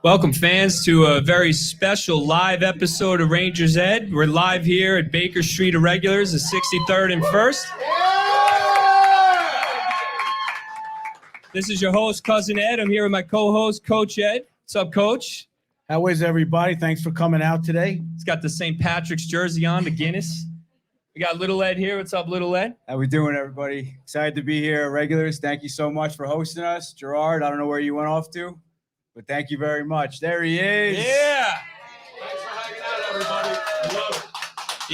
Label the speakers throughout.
Speaker 1: Welcome, fans, to a very special live episode of Rangers Ed. We're live here at Baker Street Irregulars, the 63rd and 1st. This is your host, Cousin Ed. I'm here with my co-host, Coach Ed. What's up, Coach?
Speaker 2: How is everybody? Thanks for coming out today.
Speaker 1: He's got the St. Patrick's jersey on, the Guinness. We got Little Ed here. What's up, Little Ed?
Speaker 3: How we doing, everybody? Excited to be here at Regulars. Thank you so much for hosting us. Gerard, I don't know where you went off to, but thank you very much. There he is.
Speaker 1: Yeah.
Speaker 4: Thanks for hanging out, everybody. I love it.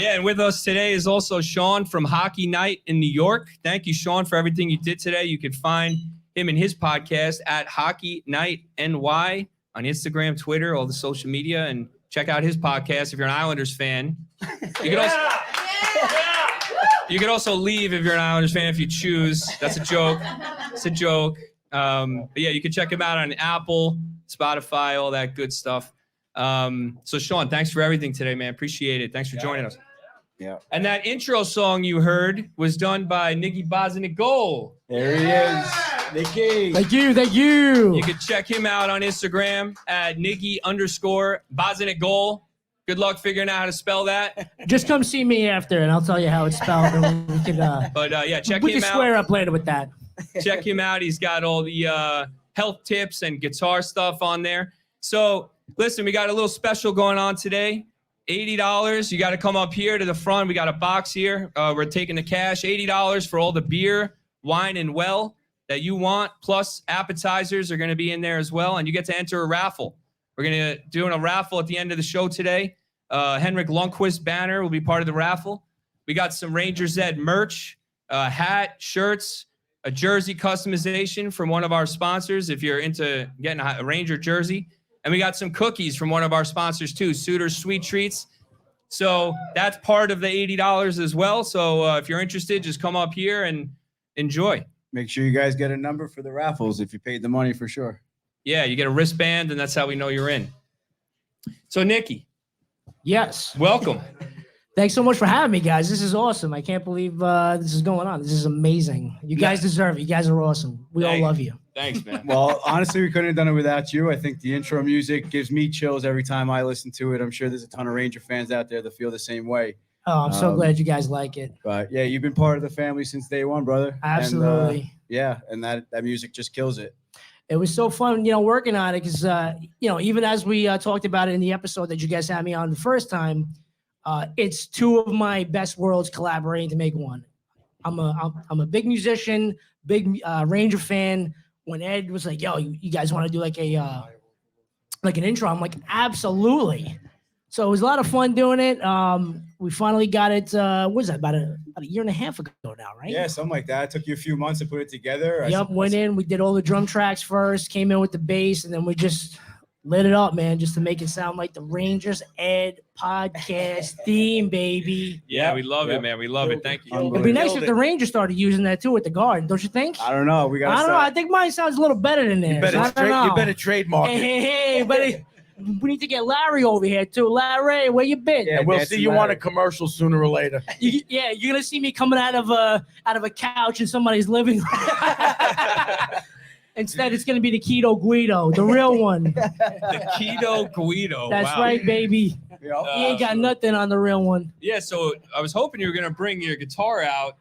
Speaker 1: Yeah, and with us today is also Sean from Hockey Night in New York. Thank you, Sean, for everything you did today. You can find him and his podcast at Hockey Night NY on Instagram, Twitter, all the social media, and check out his podcast if you're an Islanders fan. You can also leave if you're an Islanders fan if you choose. That's a joke. It's a joke. But yeah, you can check him out on Apple, Spotify, all that good stuff. So Sean, thanks for everything today, man. Appreciate it. Thanks for joining us.
Speaker 3: Yeah.
Speaker 1: And that intro song you heard was done by Nicky Bozinagol.
Speaker 3: There he is. Nicky.
Speaker 2: Thank you.
Speaker 1: You can check him out on Instagram at Nicky_Bozinagol. Good luck figuring out how to spell that.
Speaker 5: Just come see me after, and I'll tell you how it's spelled. And we can,
Speaker 1: Yeah, check
Speaker 5: we
Speaker 1: him
Speaker 5: can
Speaker 1: out.
Speaker 5: square up later with that.
Speaker 1: Check him out. He's got all the health tips and guitar stuff on there. So listen, we got a little special going on today. $80. You got to come up here to the front. We got a box here. We're taking the cash. $80 for all the beer, wine, and well that you want. Plus appetizers are going to be in there as well. And you get to enter a raffle. We're going to do a raffle at the end of the show today. Henrik Lundqvist banner will be part of the raffle. We got some Rangers Ed merch, hat, shirts, a jersey customization from one of our sponsors if you're into getting a Ranger jersey. And we got some cookies from one of our sponsors too, Suiter's Sweet Treats. So that's part of the $80 as well. So if you're interested, just come up here and enjoy.
Speaker 3: Make sure you guys get a number for the raffles if you paid the money for sure.
Speaker 1: Yeah, you get a wristband, and that's how we know you're in. So, Nicky.
Speaker 5: Yes.
Speaker 1: Welcome.
Speaker 5: Thanks so much for having me, guys. This is awesome. I can't believe this is going on. This is amazing. You guys deserve it. You guys are awesome. We all love you.
Speaker 1: Thanks, man.
Speaker 3: Well, honestly, we couldn't have done it without you. I think the intro music gives me chills every time I listen to it. I'm sure there's a ton of Ranger fans out there that feel the same way.
Speaker 5: Oh, I'm so glad you guys like it.
Speaker 3: But yeah, you've been part of the family since day one, brother.
Speaker 5: Absolutely.
Speaker 3: And that music just kills it.
Speaker 5: It was so fun, working on it because, even as we talked about it in the episode that you guys had me on the first time, it's two of my best worlds collaborating to make one. I'm a big musician, big Ranger fan. When Ed was like, "Yo, you guys want to do like an intro?" I'm like, "Absolutely." So it was a lot of fun doing it. We finally got it. What was that? About a year and a half ago now, right?
Speaker 3: Yeah, something like that. It took you a few months to put it together.
Speaker 5: Yep. Went in. We did all the drum tracks first. Came in with the bass, and then we just lit it up, man, just to make it sound like the Rangers Ed podcast theme, baby.
Speaker 1: Yeah, we love it, man. We love it. Thank you.
Speaker 5: It'd be nice if the Rangers started using that too at the Garden, don't you think?
Speaker 3: I don't know.
Speaker 5: I don't know. I think mine sounds a little better than theirs.
Speaker 2: You better trademark it.
Speaker 5: Hey, but we need to get Larry over here too. Larry, where you been?
Speaker 3: Yeah,
Speaker 2: And we'll
Speaker 3: that's
Speaker 2: see you
Speaker 3: Larry.
Speaker 2: on a commercial sooner or later.
Speaker 5: You're gonna see me coming out of a couch in somebody's living room. Instead, it's gonna be the Keto Guido, the real one.
Speaker 1: The Keto Guido.
Speaker 5: That's
Speaker 1: wow.
Speaker 5: right, baby. He ain't got nothing on the real one.
Speaker 1: Yeah, so I was hoping you were going to bring your guitar out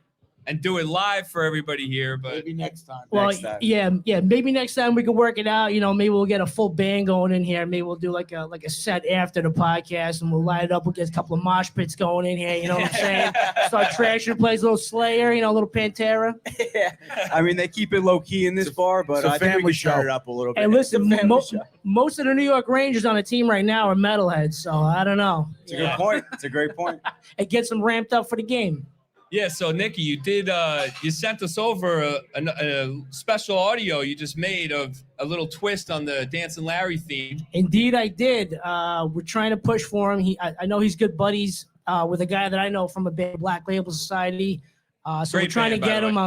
Speaker 1: and do it live for everybody here, but
Speaker 2: Maybe next time.
Speaker 5: Well,
Speaker 3: Next time.
Speaker 5: yeah. Maybe next time we can work it out. Maybe we'll get a full band going in here. Maybe we'll do like a set after the podcast, and we'll light it up. We'll get a couple of mosh pits going in here. You know what I'm saying? Start trashing, plays a little Slayer. A little Pantera.
Speaker 3: Yeah. I mean, they keep it low key in this bar, but
Speaker 2: it's a
Speaker 3: I think we
Speaker 2: family
Speaker 3: can start
Speaker 2: show.
Speaker 3: it up a little bit.
Speaker 5: Hey, listen,
Speaker 3: It's a family show.
Speaker 5: most of the New York Rangers on the team right now are metalheads, so I don't know.
Speaker 3: It's a good point. It's a great point.
Speaker 5: It gets them ramped up for the game.
Speaker 1: yeah, so Nicky, you did, you sent us over a special audio you just made of a little twist on the Dancing Larry theme.
Speaker 5: Indeed, I did. We're trying to push for him. I know he's good buddies with a guy that I know from a big Black Label Society. So
Speaker 1: Great
Speaker 5: we're trying
Speaker 1: band,
Speaker 5: to
Speaker 1: by
Speaker 5: get
Speaker 1: the
Speaker 5: him.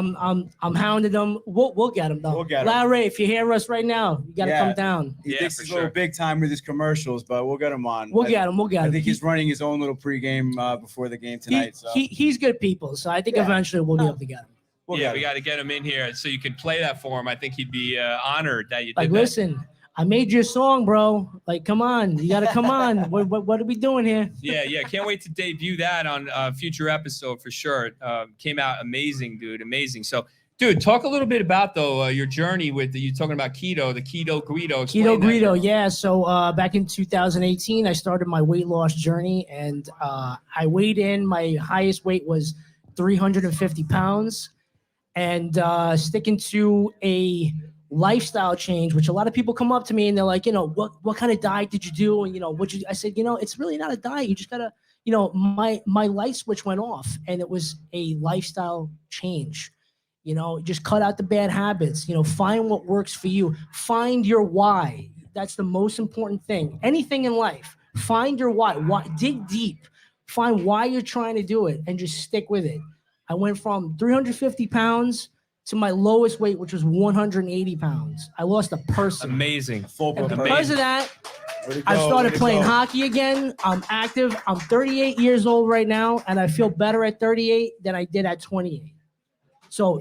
Speaker 5: I'm hounding him. We'll get him though.
Speaker 3: We'll get him.
Speaker 5: Larry, if you hear us right now, you gotta
Speaker 3: Yeah.
Speaker 5: come down.
Speaker 3: He
Speaker 1: Yeah,
Speaker 3: thinks
Speaker 1: for
Speaker 3: he's a little
Speaker 1: sure.
Speaker 3: big time with his commercials, but we'll get him on.
Speaker 5: We'll get him.
Speaker 3: I think he's running his own little pregame before the game tonight. So
Speaker 5: He's good people, so I think
Speaker 3: Yeah.
Speaker 5: eventually we'll be able to get him.
Speaker 3: we'll
Speaker 1: yeah,
Speaker 3: get
Speaker 1: we
Speaker 3: him.
Speaker 1: got to get him in here so you can play that for him. I think he'd be honored that you
Speaker 5: Like,
Speaker 1: did that.
Speaker 5: listen, I made you a song, bro. Like, come on. You got to come on. What are we doing here?
Speaker 1: Yeah. Can't wait to debut that on a future episode for sure. Came out amazing, dude. Amazing. So, dude, talk a little bit about, though, your journey with you talking about keto, the Keto Guido.
Speaker 5: Keto Guido, yeah. So back in 2018, I started my weight loss journey, and I weighed in. My highest weight was 350 pounds, and sticking to a lifestyle change, which a lot of people come up to me and they're like, what kind of diet did you do? And I said, it's really not a diet. You just gotta, my light switch went off, and it was a lifestyle change. Just cut out the bad habits. Find what works for you. Find your why. That's the most important thing. Anything in life, find your why. Dig deep. Find why you're trying to do it, and just stick with it. I went from 350 pounds to my lowest weight, which was 180 pounds. I lost a person.
Speaker 1: Amazing.
Speaker 5: And because of that, I started playing hockey again. I'm active. I'm 38 years old right now, and I feel better at 38 than I did at 28. So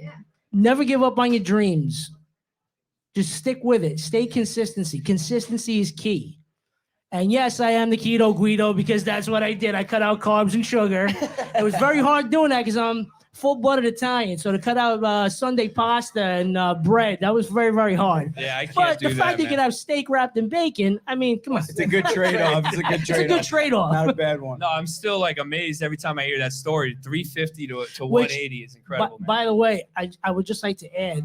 Speaker 5: never give up on your dreams. Just stick with it. Stay consistency. Consistency is key. And yes, I am the Keto Guido because that's what I did. I cut out carbs and sugar. It was very hard doing that because I'm full-blooded Italian. So to cut out Sunday pasta and bread, that was very, very hard.
Speaker 1: Yeah, I can't
Speaker 5: but
Speaker 1: do
Speaker 5: the
Speaker 1: that,
Speaker 5: fact that you can have steak wrapped in bacon, I mean, come on.
Speaker 3: It's a good trade-off. It's a good
Speaker 5: It's a good trade-off.
Speaker 3: Not a bad one.
Speaker 1: No, I'm still like amazed every time I hear that story. 350 to 180 is incredible.
Speaker 5: By the way, I would just like to add,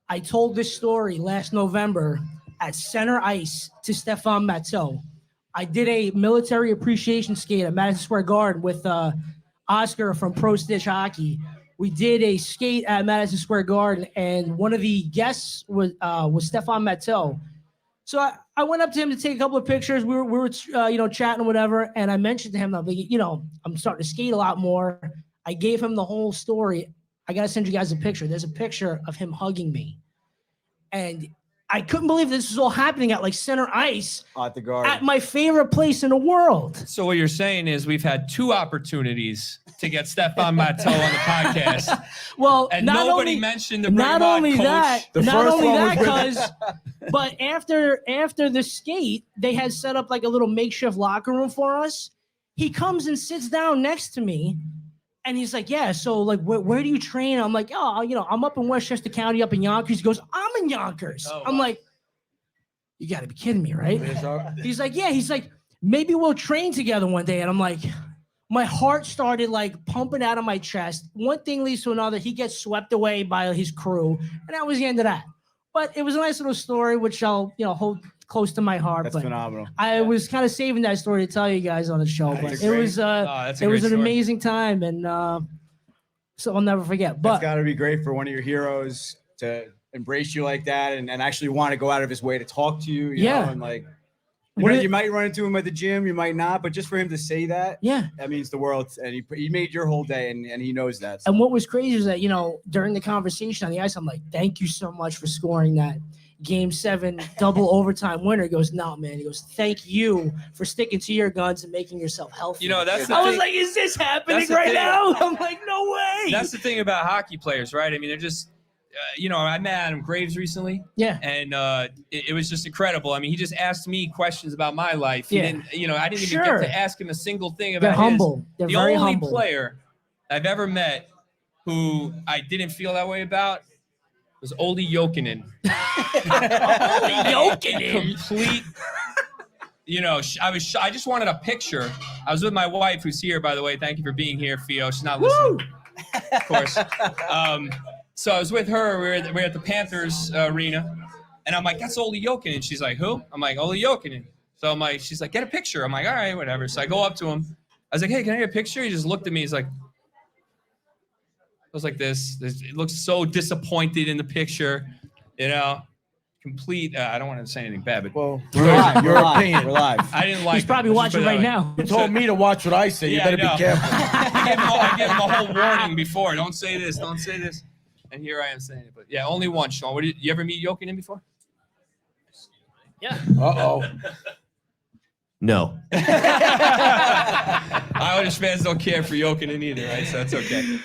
Speaker 5: I told this story last November at Center Ice to Stefan Matteau. I did a military appreciation skate at Madison Square Garden with Oscar from Pro Stitch Hockey. We did a skate at Madison Square Garden, and one of the guests was Stefan Matteau. So I went up to him to take a couple of pictures. We were chatting or whatever, and I mentioned to him, I'm starting to skate a lot more. I gave him the whole story. I gotta send you guys a picture. There's a picture of him hugging me, and I couldn't believe this was all happening at like Center Ice
Speaker 3: At the Garden.
Speaker 5: at my favorite place in the world.
Speaker 1: So what you're saying is we've had 2 opportunities to get Stefan Matteau on the podcast,
Speaker 5: Well,
Speaker 1: and
Speaker 5: not
Speaker 1: nobody
Speaker 5: only,
Speaker 1: mentioned the bring
Speaker 5: not
Speaker 1: him on,
Speaker 5: only
Speaker 1: coach.
Speaker 5: that,
Speaker 2: The
Speaker 5: not
Speaker 2: first
Speaker 5: only
Speaker 2: one
Speaker 5: that,
Speaker 2: was
Speaker 5: because, but after the skate, they had set up like a little makeshift locker room for us. He comes and sits down next to me, and he's like, "Yeah, so like, where do you train?" I'm like, "Oh, I'm up in Westchester County, up in Yonkers." He goes, "I'm in Yonkers."
Speaker 1: Oh,
Speaker 5: I'm
Speaker 1: wow.
Speaker 5: like, "You got to be kidding me, right?" He's like, "Yeah." He's like, "Maybe we'll train together one day." And I'm like, my heart started like pumping out of my chest. One thing leads to another. He gets swept away by his crew, and that was the end of that. But it was a nice little story, which I'll hold close to my heart.
Speaker 3: That's
Speaker 5: but
Speaker 3: phenomenal.
Speaker 5: I was kind of saving that story to tell you guys on the show. But it was
Speaker 1: that's a
Speaker 5: it was
Speaker 1: great
Speaker 5: an
Speaker 1: story.
Speaker 5: amazing time, and so I'll never forget.
Speaker 3: That's
Speaker 5: But
Speaker 3: got to be great for one of your heroes to embrace you like that and actually want to go out of his way to talk to you. You
Speaker 5: Yeah.
Speaker 3: know, and like,
Speaker 5: What
Speaker 3: you might run into him at the gym, you might not, but just for him to say that,
Speaker 5: yeah.
Speaker 3: that means the world. And he made your whole day, and he knows that. So.
Speaker 5: And what was crazy is that, during the conversation on the ice, I'm like, "Thank you so much for scoring that Game 7 double overtime winner." He goes, "No, man." He goes, "Thank you for sticking to your guns and making yourself healthy."
Speaker 1: That's the
Speaker 5: I was
Speaker 1: thing.
Speaker 5: like, "Is this happening
Speaker 1: That's the
Speaker 5: right
Speaker 1: thing.
Speaker 5: now?" I'm like, "No way."
Speaker 1: That's the thing about hockey players, right? I mean, they're just, I met Adam Graves recently,
Speaker 5: yeah.
Speaker 1: and it was just incredible. I mean, he just asked me questions about my life. He
Speaker 5: Yeah.
Speaker 1: didn't, I didn't even
Speaker 5: Sure.
Speaker 1: get to ask him a single thing
Speaker 5: They're
Speaker 1: about
Speaker 5: humble. They're
Speaker 1: The
Speaker 5: very
Speaker 1: only
Speaker 5: humble.
Speaker 1: player I've ever met who I didn't feel that way about was Olli Jokinen.
Speaker 5: Olli Jokinen.
Speaker 1: Complete. I just wanted a picture. I was with my wife, who's here, by the way. Thank you for being here, Fio. She's not listening, of course. So I was with her. We're at the Panthers arena, and I'm like, "That's Olli Jokinen." She's like, "Who?" I'm like, "Olli Jokinen." So I'm like, she's like, "Get a picture." I'm like, "All right, whatever." So I go up to him. I was like, "Hey, can I get a picture?" He just looked at me. He's like, I was like this. It looks so disappointed in the picture, complete. I don't want to say anything bad, but
Speaker 2: Well,
Speaker 3: We're live.
Speaker 2: your
Speaker 3: We're live.
Speaker 2: opinion.
Speaker 3: We're live.
Speaker 1: I didn't like.
Speaker 5: He's probably
Speaker 1: it. Let's
Speaker 5: watching
Speaker 1: put it
Speaker 5: right
Speaker 1: that way.
Speaker 5: now.
Speaker 2: You told me to watch what I say. You
Speaker 1: Yeah,
Speaker 2: better
Speaker 1: I know.
Speaker 2: be careful.
Speaker 1: I gave him a whole warning before. Don't say this. Don't say this. And here I am saying it. But yeah, only once, Sean. You ever meet Jokinen before?
Speaker 5: Yeah.
Speaker 2: Uh-oh.
Speaker 6: No.
Speaker 1: Islanders fans don't care for Jokinen either, right? So that's okay.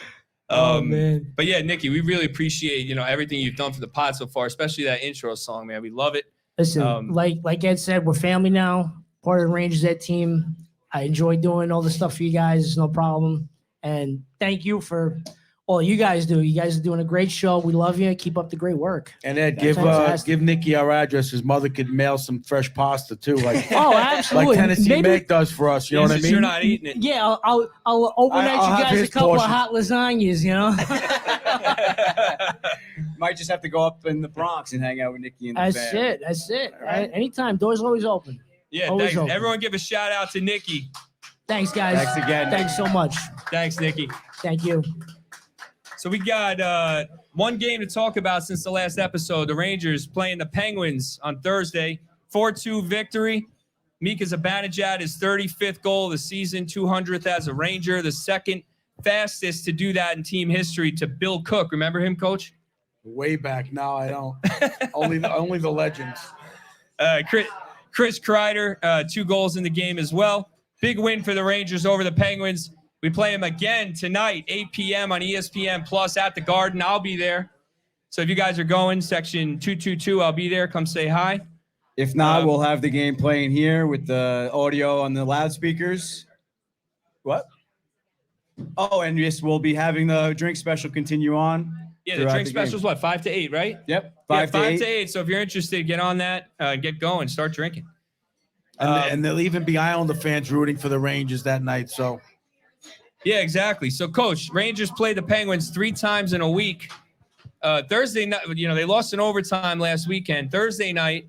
Speaker 5: Oh, man.
Speaker 1: But yeah, Nikki, we really appreciate everything you've done for the pod so far, especially that intro song, man. We love it.
Speaker 5: Listen, like Ed said, we're family now. Part of the Rangers Ed team. I enjoy doing all the stuff for you guys. It's no problem. And thank you for all you guys do. You guys are doing a great show. We love you. Keep up the great work.
Speaker 2: And Ed,
Speaker 5: Fantastic.
Speaker 2: give Nikki our address. His mother could mail some fresh pasta too, like
Speaker 5: Oh, absolutely.
Speaker 2: like Tennessee
Speaker 5: Maybe-
Speaker 2: Meg does for us. You know what I
Speaker 1: Since
Speaker 2: mean?
Speaker 1: You're not eating it.
Speaker 5: Yeah, I'll overnight
Speaker 2: I'll
Speaker 5: you
Speaker 2: have
Speaker 5: guys a
Speaker 2: his
Speaker 5: couple
Speaker 2: portion.
Speaker 5: of hot lasagnas, you know?
Speaker 3: Might just have to go up in the Bronx and hang out with Nikki and the
Speaker 5: That's
Speaker 3: fam.
Speaker 5: it. That's it. Anytime. Doors always open.
Speaker 1: Yeah,
Speaker 5: Always
Speaker 1: thanks.
Speaker 5: open.
Speaker 1: Everyone give a shout out to Nikki.
Speaker 5: Thanks, guys.
Speaker 3: Thanks again.
Speaker 5: Thanks so much.
Speaker 1: Thanks, Nikki.
Speaker 5: Thank you.
Speaker 1: So we got one game to talk about since the last episode. The Rangers playing the Penguins on Thursday. 4-2 victory. Mika Zibanejad, his 35th goal of the season, 200th as a Ranger, the second fastest to do that in team history to Bill Cook. Remember him, Coach?
Speaker 2: Way back. No, I don't. only the legends.
Speaker 1: Chris Kreider, 2 goals in the game as well. Big win for the Rangers over the Penguins. We play them again tonight, 8 p.m. on ESPN Plus at the Garden. I'll be there. So if you guys are going, section 222, I'll be there. Come say hi.
Speaker 3: If not, we'll have the game playing here with the audio on the loudspeakers. What? Oh, and yes, we'll be having the drink special continue on.
Speaker 1: Yeah, the
Speaker 3: throughout
Speaker 1: drink
Speaker 3: the game.
Speaker 1: special's what, 5 to 8, right?
Speaker 3: Yep,
Speaker 1: Yeah,
Speaker 3: 5 to 8.
Speaker 1: 8. So if you're interested, get on that, get going, start drinking.
Speaker 2: And there'll even be Islander fans rooting for the Rangers that night. So
Speaker 1: Yeah, exactly. So, Coach, Rangers played the Penguins 3 times in a week. Thursday night, they lost in overtime last weekend. Thursday night,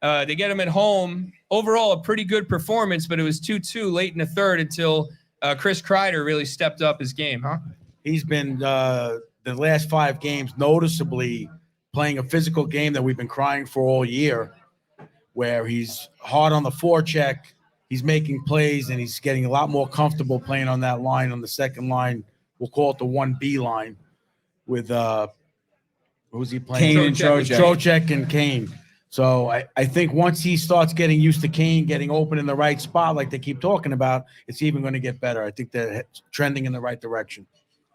Speaker 1: they get them at home. Overall, a pretty good performance, but it was 2-2 late in the third until Chris Kreider really stepped up his game, huh?
Speaker 2: he's been the last 5 games noticeably playing a physical game that we've been crying for all year, where he's hard on the forecheck. He's making plays, and he's getting a lot more comfortable playing on that line, on the second line. We'll call it the 1B line with who's he playing?
Speaker 3: Kane and Trocheck.
Speaker 2: Trocheck and Kane. So I think once he starts getting used to Kane getting open in the right spot, like they keep talking about, it's even going to get better. I think they're trending in the right direction.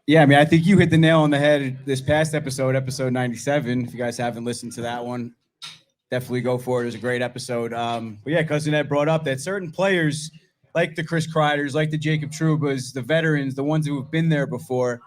Speaker 3: Yeah, I mean, I think you hit the nail on the head this past episode 97. If you guys haven't listened to that one, definitely go for it. It was a great episode. But yeah, Cousin Ed brought up that certain players, like the Chris Kreiders, like the Jacob Trubas, the veterans, the ones who have been there before,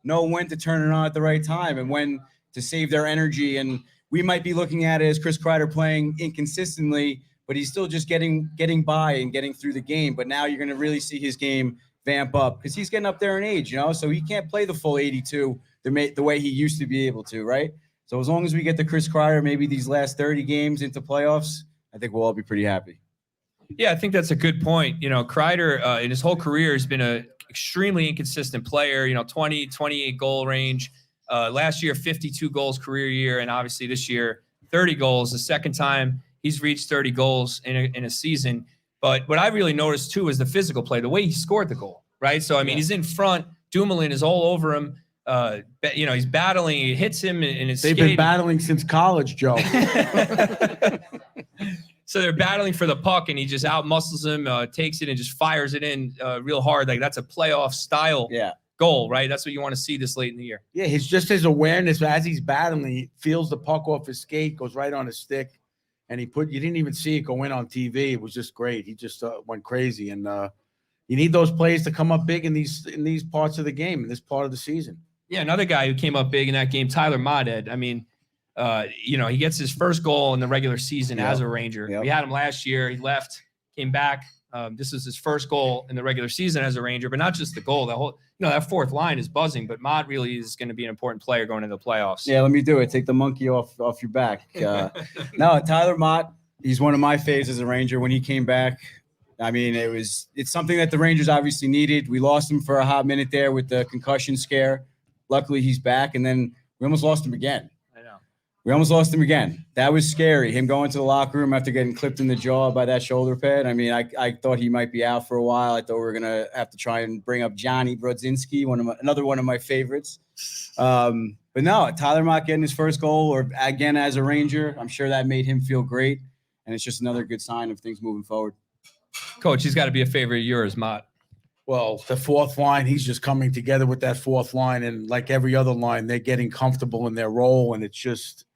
Speaker 3: know when to turn it on at the right time and when to save their energy. And we might be looking at it as Chris Kreider playing inconsistently, but he's still just getting by and getting through the game. But now you're going to really see his game vamp up because he's getting up there in age, so he can't play the full 82 the way he used to be able to, right? So as long as we get the Chris Kreider, maybe these last 30 games into playoffs, I think we'll all be pretty happy.
Speaker 1: Yeah, I think that's a good point. Kreider in his whole career has been an extremely inconsistent player, 20, 28 goal range. Last year, 52 goals career year. And obviously this year, 30 goals, the second time he's reached 30 goals in a season. But what I really noticed, too, is the physical play, the way he scored the goal, right? So, I mean, he's in front. Dumoulin is all over him. He's battling. He hits him in his
Speaker 2: They've been battling since college, Joe.
Speaker 1: So they're battling for the puck, and he just out-muscles him, takes it, and just fires it in real hard. Like, that's a playoff-style goal, right? That's what you want to see this late in the year.
Speaker 2: Yeah, his awareness as he's battling, he feels the puck off his skate, goes right on his stick. And you didn't even see it go in on TV. It was just great. He just went crazy. And you need those plays to come up big in these parts of the game, in this part of the season.
Speaker 1: Yeah, another guy who came up big in that game, Tyler Moded. I mean, he gets his first goal in the regular season as a Ranger. We had him last year. He left, came back. This is his first goal in the regular season as a Ranger, but not just the goal. The whole, that fourth line is buzzing. But Mod really is going to be an important player going into the playoffs.
Speaker 3: Yeah, let me do it. Take the monkey off your back. No, Tyler Mott, he's one of my faves as a Ranger. When he came back, I mean, it's something that the Rangers obviously needed. We lost him for a hot minute there with the concussion scare. Luckily, he's back, and then we almost lost him again. We almost lost him again. That was scary. Him going to the locker room after getting clipped in the jaw by that shoulder pad. I mean, I thought he might be out for a while. I thought we were going to have to try and bring up Johnny Brodzinski, another one of my favorites. But no, Tyler Mott getting his first goal, or again as a Ranger, I'm sure that made him feel great. And it's just another good sign of things moving forward.
Speaker 1: Coach, he's got to be a favorite of yours, Mott.
Speaker 2: Well, the fourth line, he's just coming together with that fourth line. And like every other line, they're getting comfortable in their role. And it's just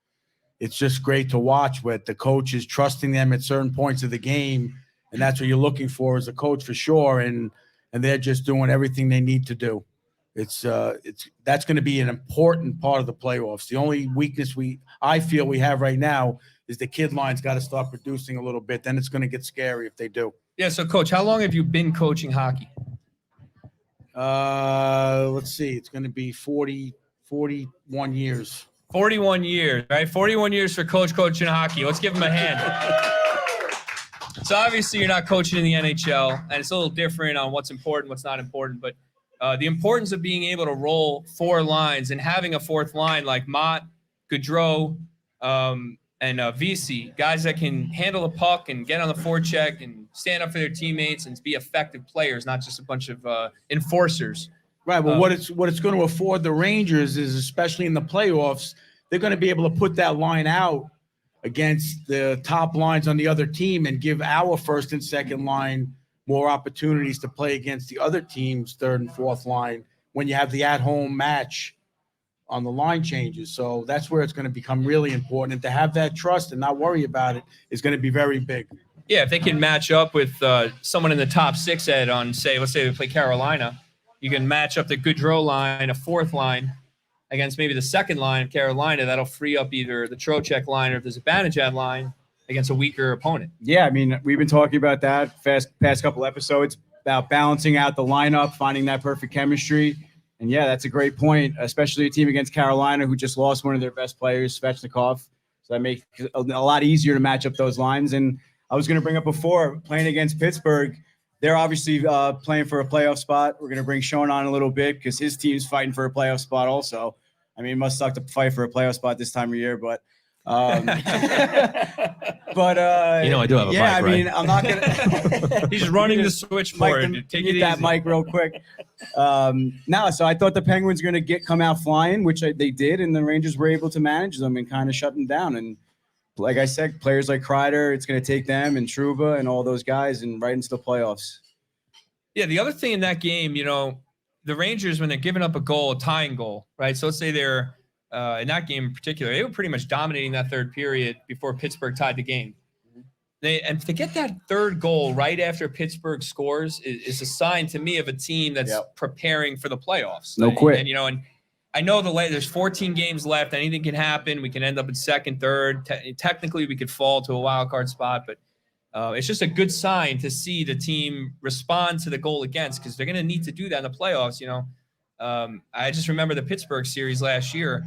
Speaker 2: it's just great to watch with the coaches trusting them at certain points of the game. And that's what you're looking for as a coach for sure. And they're just doing everything they need to do. That's going to be an important part of the playoffs. The only weakness I feel we have right now is the kid line's got to start producing a little bit. Then it's going to get scary if they do.
Speaker 1: Yeah. So, Coach, how long have you been coaching hockey?
Speaker 2: Let's see. It's going to be 41 years.
Speaker 1: 41 years, right? 41 years for coaching hockey. Let's give him a hand. So obviously you're not coaching in the NHL, and it's a little different on what's important, what's not important. But the importance of being able to roll 4 lines and having a 4th line like Mott, Gaudreau, and VC, guys that can handle the puck and get on the forecheck and stand up for their teammates and be effective players, not just a bunch of enforcers.
Speaker 2: Right. Well, what it's going to afford the Rangers is, especially in the playoffs, they're going to be able to put that line out against the top lines on the other team and give our first and second line more opportunities to play against the other team's third and fourth line when you have the at-home match on the line changes. So that's where it's going to become really important. And to have that trust and not worry about it is going to be very big.
Speaker 1: Yeah, if they can match up with someone in the top 6, Ed, on, let's say they play Carolina, you can match up the Gaudreau line, a 4th line, against maybe the 2nd line of Carolina. That'll free up either the Trocheck line or if there's a Banijad line against a weaker opponent.
Speaker 3: Yeah, I mean, we've been talking about that past couple episodes about balancing out the lineup, finding that perfect chemistry. And yeah, that's a great point, especially a team against Carolina who just lost one of their best players, Svechnikov. So that makes it a lot easier to match up those lines. And I was going to bring up before, playing against Pittsburgh, they're obviously playing for a playoff spot. We're going to bring Sean on a little bit because his team's fighting for a playoff spot also. I mean, it must suck to fight for a playoff spot this time of year, but I do have a mic,
Speaker 6: right?
Speaker 3: I mean, I'm not going to.
Speaker 1: He's running the switchboard. Take it easy.
Speaker 3: That mic real quick. No, so I thought the Penguins were going to come out flying, which they did, and the Rangers were able to manage them and kind of shut them down. And like I said, players like Kreider, it's going to take them and Trouba and all those guys and right into the playoffs.
Speaker 1: Yeah, the other thing in that game, the Rangers, when they're giving up a tying goal, right? So let's say they're in that game in particular, they were pretty much dominating that third period before Pittsburgh tied the game. And to get that third goal right after Pittsburgh scores is a sign to me of a team that's preparing for the playoffs.
Speaker 3: No quit.
Speaker 1: And I know there's 14 games left. Anything can happen. We can end up in second, third. Technically, we could fall to a wild card spot, but it's just a good sign to see the team respond to the goal against, because they're going to need to do that in the playoffs. I just remember the Pittsburgh series last year.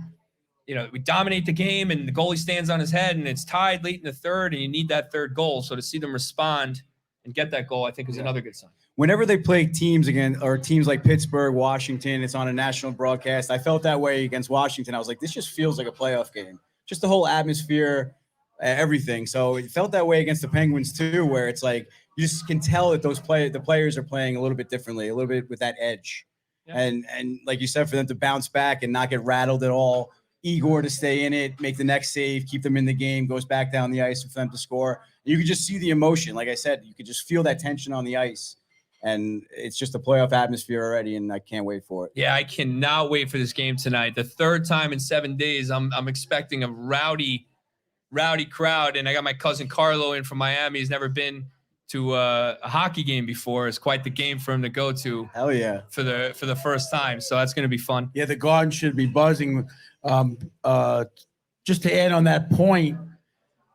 Speaker 1: We dominate the game and the goalie stands on his head and it's tied late in the third and you need that third goal. So to see them respond and get that goal, I think is another good sign.
Speaker 3: Whenever they play teams again, or teams like Pittsburgh, Washington, it's on a national broadcast. I felt that way against Washington. I was like, this just feels like a playoff game. Just the whole atmosphere, everything. So it felt that way against the Penguins too, where it's like you just can tell that the players are playing a little bit differently, a little bit with that edge. Yeah. And like you said, for them to bounce back and not get rattled at all, Igor to stay in it, make the next save, keep them in the game, goes back down the ice for them to score. You could just see the emotion. Like I said, you could just feel that tension on the ice. And it's just a playoff atmosphere already, and I can't wait for it.
Speaker 1: Yeah, I cannot wait for this game tonight. The third time in 7 days, I'm expecting a rowdy crowd. And I got my cousin Carlo in from Miami. He's never been to a hockey game before. It's quite the game for him to go to.
Speaker 3: Hell yeah!
Speaker 1: For the first time, so that's going to be fun.
Speaker 2: Yeah, the Garden should be buzzing. Just to add on that point,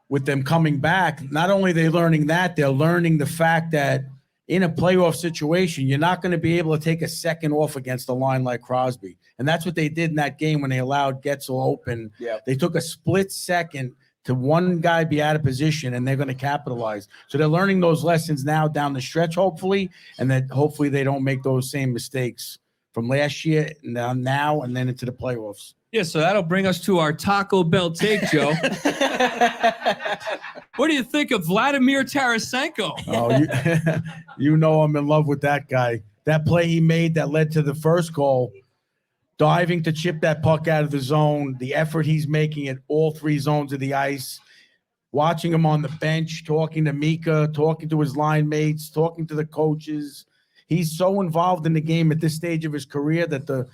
Speaker 2: with them coming back, not only are they learning that, they're learning the fact that in a playoff situation, you're not going to be able to take a second off against a line like Crosby. And that's what they did in that game when they allowed Getzel open.
Speaker 3: Yeah.
Speaker 2: They took a split second to one guy be out of position, and they're going to capitalize. So they're learning those lessons now down the stretch, hopefully, and that hopefully they don't make those same mistakes from last year and now and then into the playoffs.
Speaker 1: Yeah, so that'll bring us to our Taco Bell take, Joe. What do you think of Vladimir Tarasenko?
Speaker 2: Oh, you know I'm in love with that guy. That play he made that led to the first goal, diving to chip that puck out of the zone, the effort he's making at all 3 zones of the ice, watching him on the bench, talking to Mika, talking to his line mates, talking to the coaches. He's so involved in the game at this stage of his career that the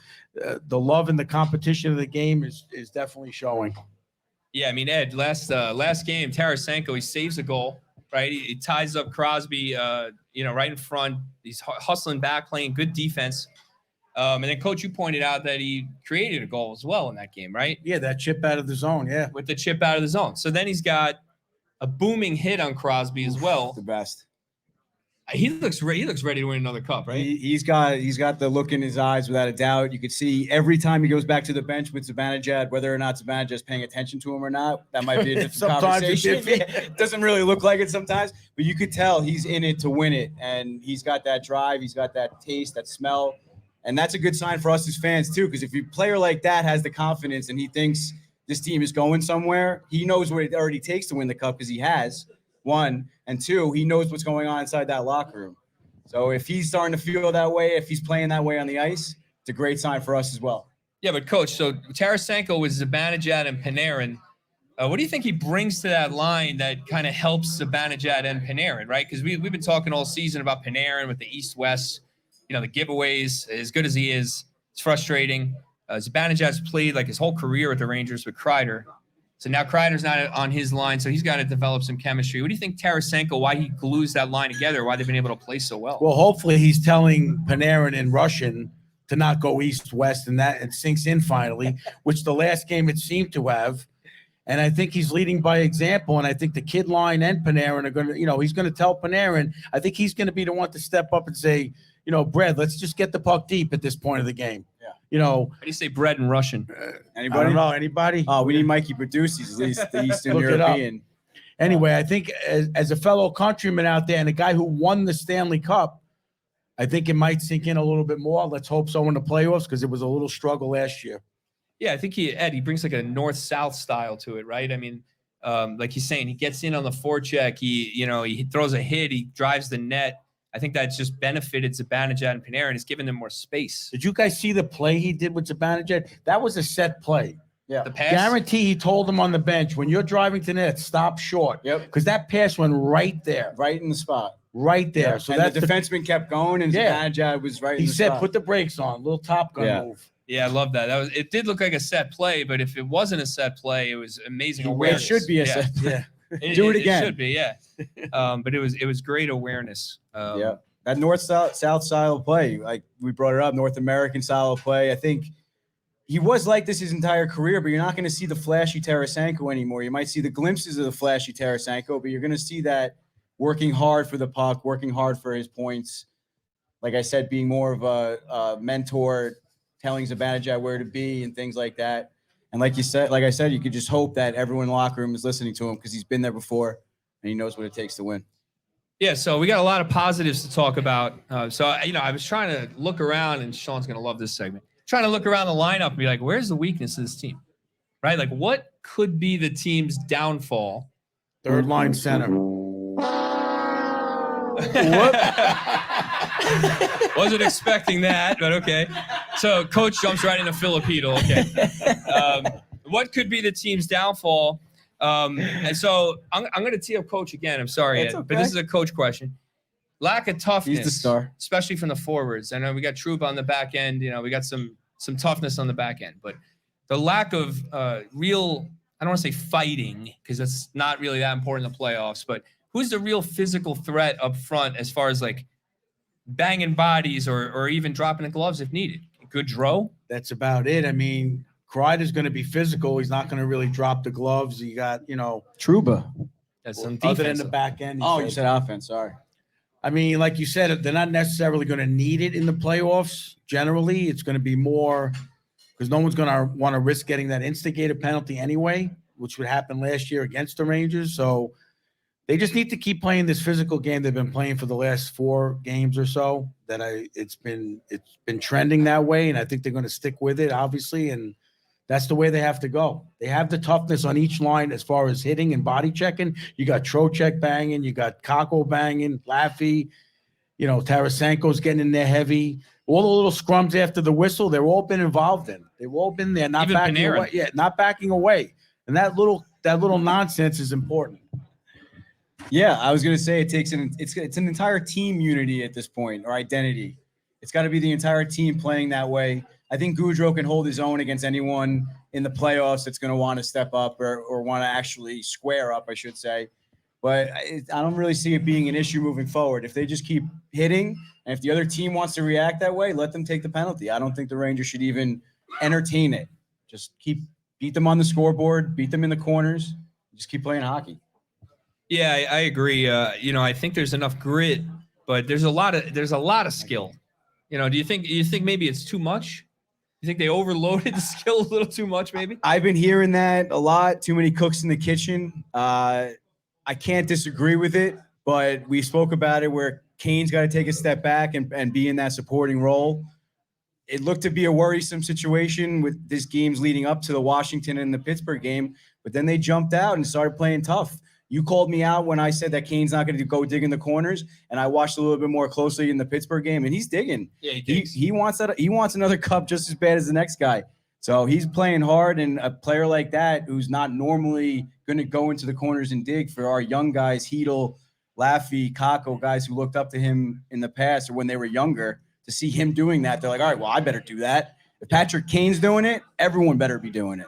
Speaker 2: love and the competition of the game is definitely showing.
Speaker 1: Yeah, I mean, Ed, last game, Tarasenko, he saves a goal, right? He ties up Crosby, right in front. He's hustling back, playing good defense. And then, Coach, you pointed out that he created a goal as well in that game, right?
Speaker 2: Yeah, that chip out of the zone. Yeah.
Speaker 1: With the chip out of the zone. So then he's got a booming hit on Crosby as well.
Speaker 3: The best.
Speaker 1: He looks ready to win another cup, right?
Speaker 3: He's got the look in his eyes without a doubt. You could see every time he goes back to the bench with Zibanejad, whether or not Zibanejad's paying attention to him or not. That might be a different conversation. It doesn't really look like it sometimes, but you could tell he's in it to win it, and he's got that drive, he's got that taste, that smell, and that's a good sign for us as fans too. Because if a player like that has the confidence and he thinks this team is going somewhere, he knows what it already takes to win the cup because he has. One, and two, he knows what's going on inside that locker room. So if he's starting to feel that way, if he's playing that way on the ice, it's a great sign for us as well.
Speaker 1: Yeah, but Coach, so Tarasenko with Zibanejad and Panarin, what do you think he brings to that line that kind of helps Zibanejad and Panarin, right? Because we've been talking all season about Panarin with the East-West, the giveaways. As good as he is, it's frustrating. Zibanejad's played like his whole career with the Rangers with Kreider. So now Kreider's not on his line, so he's got to develop some chemistry. What do you think Tarasenko, why he glues that line together, why they've been able to play so well?
Speaker 2: Well, hopefully he's telling Panarin in Russian to not go east-west, and that it sinks in finally, which the last game it seemed to have. And I think he's leading by example, and I think the kid line and Panarin are going to, he's going to tell Panarin, I think he's going to be the one to step up and say, Brad, let's just get the puck deep at this point of the game.
Speaker 3: Yeah.
Speaker 1: How do you say bread in Russian?
Speaker 3: Anybody?
Speaker 2: I don't know. Anybody?
Speaker 3: Oh, we need Mikey produce. He's at least the Eastern
Speaker 2: Look it up.
Speaker 3: European.
Speaker 2: Anyway, I think as a fellow countryman out there and a guy who won the Stanley Cup, I think it might sink in a little bit more. Let's hope so in the playoffs because it was a little struggle last year.
Speaker 1: Yeah, I think he brings like a north-south style to it, right? I mean, like he's saying, he gets in on the forecheck. He throws a hit. He drives the net. I think that's just benefited Zibanejad and Panarin. It's given them more space.
Speaker 2: Did you guys see the play he did with Zibanejad? That was a set play.
Speaker 3: Yeah.
Speaker 1: The pass.
Speaker 2: Guarantee he told him on the bench, when you're driving to net, stop short.
Speaker 3: Yep.
Speaker 2: Because that pass went right there.
Speaker 3: Right in the spot.
Speaker 2: Right there.
Speaker 3: Yeah.
Speaker 2: So
Speaker 3: and
Speaker 2: that's
Speaker 3: the defenseman kept going, and Zibanejad was right in
Speaker 2: he
Speaker 3: the
Speaker 2: said,
Speaker 3: spot.
Speaker 2: put the brakes on. Little Top Gun move.
Speaker 1: Yeah, I love that. It did look like a set play, but if it wasn't a set play, it was amazing
Speaker 3: It
Speaker 1: awareness.
Speaker 3: should be a
Speaker 1: yeah.
Speaker 3: set play.
Speaker 2: Yeah.
Speaker 3: Do it again.
Speaker 1: It should be, yeah. But it was great awareness.
Speaker 3: Yeah. That north-south style of play, like we brought it up, North American style of play. I think he was like this his entire career, but you're not going to see the flashy Tarasenko anymore. You might see the glimpses of the flashy Tarasenko, but you're going to see that working hard for the puck, working hard for his points. Like I said, being more of a mentor, telling Zibanejad where to be and things like that. And like I said, you could just hope that everyone in the locker room is listening to him because he's been there before and he knows what it takes to win.
Speaker 1: Yeah, so we got a lot of positives to talk about. I was trying to look around, and Sean's going to love this segment, trying to look around the lineup and be like, where's the weakness of this team? Right? Like, what could be the team's downfall?
Speaker 2: Third line center.
Speaker 1: Wasn't expecting that, but okay. So Coach jumps right into Filipino. Okay. What could be the team's downfall? And so I'm going to tee up Coach again. I'm sorry, Ed, but this is a Coach question. Lack of toughness.
Speaker 3: He's the star.
Speaker 1: Especially from the forwards. I know we got Troop on the back end. We got some toughness on the back end. But the lack of real, I don't want to say fighting, because that's not really that important in the playoffs, but who's the real physical threat up front as far as like banging bodies or even dropping the gloves if needed? Goodrow?
Speaker 2: That's about it. I mean, Kreider's going to be physical. He's not going to really drop the gloves. You got,
Speaker 3: Trouba.
Speaker 1: That's some
Speaker 2: other than
Speaker 1: defense.
Speaker 2: the back end.
Speaker 3: Oh, you said offense. Sorry.
Speaker 2: I mean, like you said, they're not necessarily going to need it in the playoffs. Generally, it's going to be more because no one's going to want to risk getting that instigator penalty anyway, which would happen last year against the Rangers. So they just need to keep playing this physical game they've been playing for the last 4 games or so. It's been trending that way, and I think they're going to stick with it, obviously, and that's the way they have to go. They have the toughness on each line as far as hitting and body checking. You got Trocheck banging, you got Kako banging, Laffy, Tarasenko's getting in there heavy. All the little scrums after the whistle, they've all been involved in. They've all been there, not
Speaker 1: Even
Speaker 2: backing
Speaker 1: Panarin.
Speaker 2: away. Yeah, not backing away. And that little nonsense is important.
Speaker 3: Yeah, I was going to say it's an entire team unity at this point, or identity. It's got to be the entire team playing that way. I think Goudreau can hold his own against anyone in the playoffs that's going to want to step up or want to actually square up, I should say. But I don't really see it being an issue moving forward. If they just keep hitting, and if the other team wants to react that way, let them take the penalty. I don't think the Rangers should even entertain it. Just beat them on the scoreboard, beat them in the corners, just keep playing hockey.
Speaker 1: Yeah, I agree. I think there's enough grit, but there's a lot of skill. Do you think maybe it's too much? You think they overloaded the skill a little too much, maybe?
Speaker 3: I've been hearing that a lot. Too many cooks in the kitchen. I can't disagree with it, but we spoke about it where Kane's got to take a step back and be in that supporting role. It looked to be a worrisome situation with these games leading up to the Washington and the Pittsburgh game, but then they jumped out and started playing tough. You called me out when I said that Kane's not going to go dig in the corners, and I watched a little bit more closely in the Pittsburgh game, and he's digging.
Speaker 1: Yeah,
Speaker 3: he wants that. He wants another cup just as bad as the next guy. So he's playing hard, and a player like that who's not normally going to go into the corners and dig for our young guys, Hedel, Laffy, Kako, guys who looked up to him in the past or when they were younger, to see him doing that, they're like, all right, well, I better do that. If Patrick Kane's doing it, everyone better be doing it.